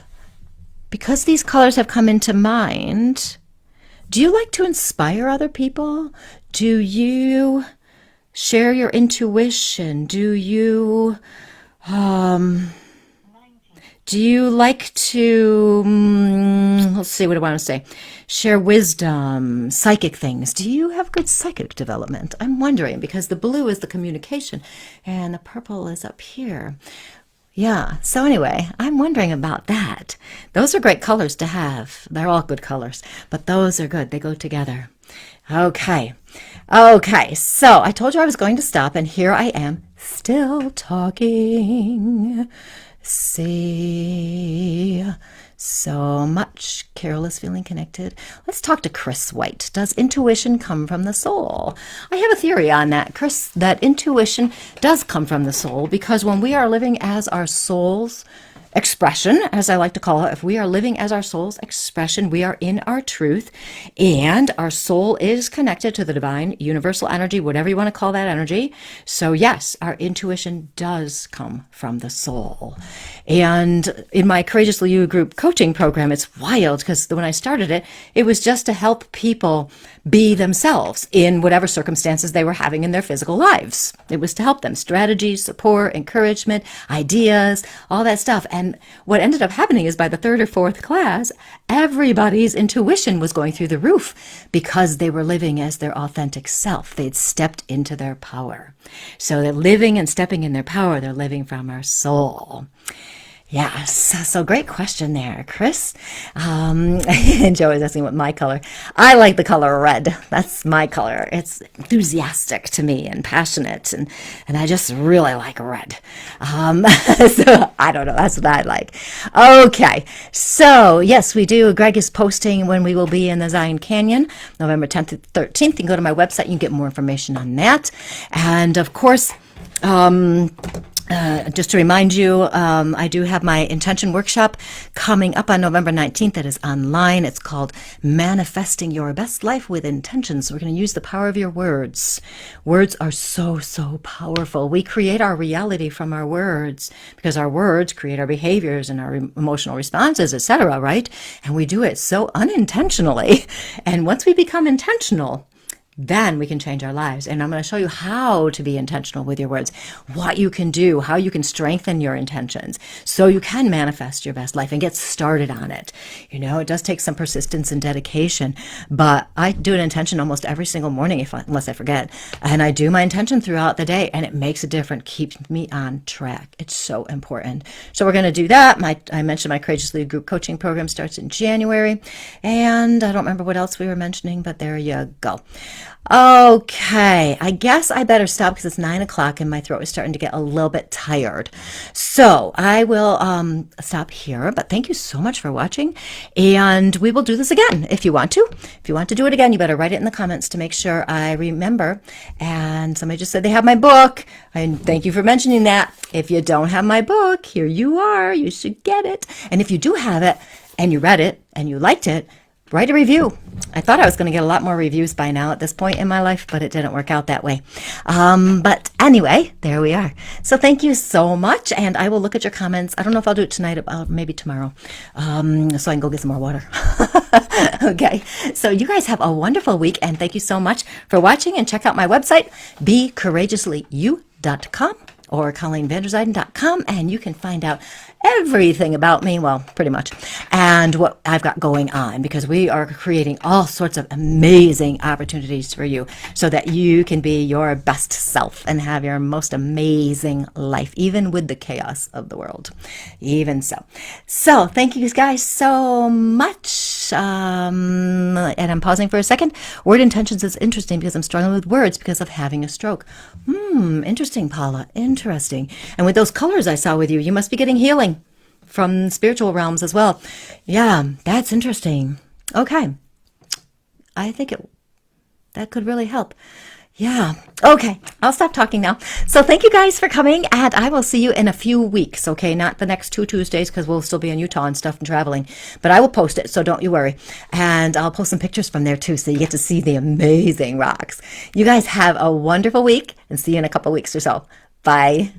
because these colors have come into mind, do you like to inspire other people? Do you share your intuition? Do you like to, let's see, what do I want to say? Share wisdom, psychic things. Do you have good psychic development? I'm wondering, because the blue is the communication and the purple is up here. Yeah, so anyway, I'm wondering about that. Those are great colors to have. They're all good colors, but those are good. They go together. Okay, so I told you I was going to stop, and here I am still talking. See, so much. Carol is feeling connected. Let's talk to Chris White. Does intuition come from the soul? I have a theory on that, Chris, that intuition does come from the soul, because when we are living as our soul's expression, as I like to call it, if we are living as our soul's expression, we are in our truth, and our soul is connected to the divine universal energy, whatever you want to call that energy. So yes, our intuition does come from the soul. And in my Courageously You group coaching program, it's wild, because when I started it, it was just to help people be themselves in whatever circumstances they were having in their physical lives. It was to help them, strategies, support, encouragement, ideas, all that stuff. And what ended up happening is by the third or fourth class, everybody's intuition was going through the roof, because they were living as their authentic self. They'd stepped into their power. So they're living and stepping in their power. They're living from our soul. Yes, so great question there, Chris. And Joe is asking what my color. I like the color red. That's my color. It's enthusiastic to me and passionate, and I just really like red. So I don't know. That's what I like. Okay, so yes, we do. Greg is posting when we will be in the Zion Canyon, November 10th to 13th. You can go to my website. You can get more information on that. And of course, just to remind you, I do have my intention workshop coming up on November 19th. That is online. It's called Manifesting Your Best Life with Intentions. We're going to use the power of your words. Words are so, so powerful. We create our reality from our words, because our words create our behaviors and our emotional responses, etc., right? And we do it so unintentionally. And once we become intentional, then we can change our lives. And I'm going to show you how to be intentional with your words, what you can do, how you can strengthen your intentions so you can manifest your best life and get started on it. You know, it does take some persistence and dedication, but I do an intention almost every single morning, unless I forget. And I do my intention throughout the day, and it makes a difference, keeps me on track. It's so important. So we're going to do that. I mentioned my Courageously group coaching program starts in January, and I don't remember what else we were mentioning, but there you go. Okay, I guess I better stop because it's 9 o'clock and my throat is starting to get a little bit tired. So I will stop here, but thank you so much for watching, and we will do this again if you want to. If you want to do it again, you better write it in the comments to make sure I remember. And somebody just said they have my book, and thank you for mentioning that. If you don't have my book, here you are. You should get it. And if you do have it and you read it and you liked it, write a review. I thought I was going to get a lot more reviews by now at this point in my life, but it didn't work out that way. But anyway, there we are. So thank you so much, and I will look at your comments. I don't know if I'll do it tonight, maybe tomorrow, so I can go get some more water. Okay, so you guys have a wonderful week, and thank you so much for watching, and check out my website, becourageouslyu.com or ColleenVanderzyden.com, and you can find out everything about me, well, pretty much, and what I've got going on, because we are creating all sorts of amazing opportunities for you so that you can be your best self and have your most amazing life, even with the chaos of the world. Even so. So thank you guys so much. And I'm pausing for a second. Word intentions is interesting because I'm struggling with words because of having a stroke. Interesting, Paula. Interesting. And with those colors I saw with you, you must be getting healing from spiritual realms as well. Yeah, that's interesting. Okay. I think that could really help. Yeah. Okay. I'll stop talking now. So thank you guys for coming, and I will see you in a few weeks. Okay. Not the next 2 Tuesdays, because we'll still be in Utah and stuff and traveling, but I will post it. So don't you worry. And I'll post some pictures from there too, so you get to see the amazing rocks. You guys have a wonderful week, and see you in a couple weeks or so. Bye.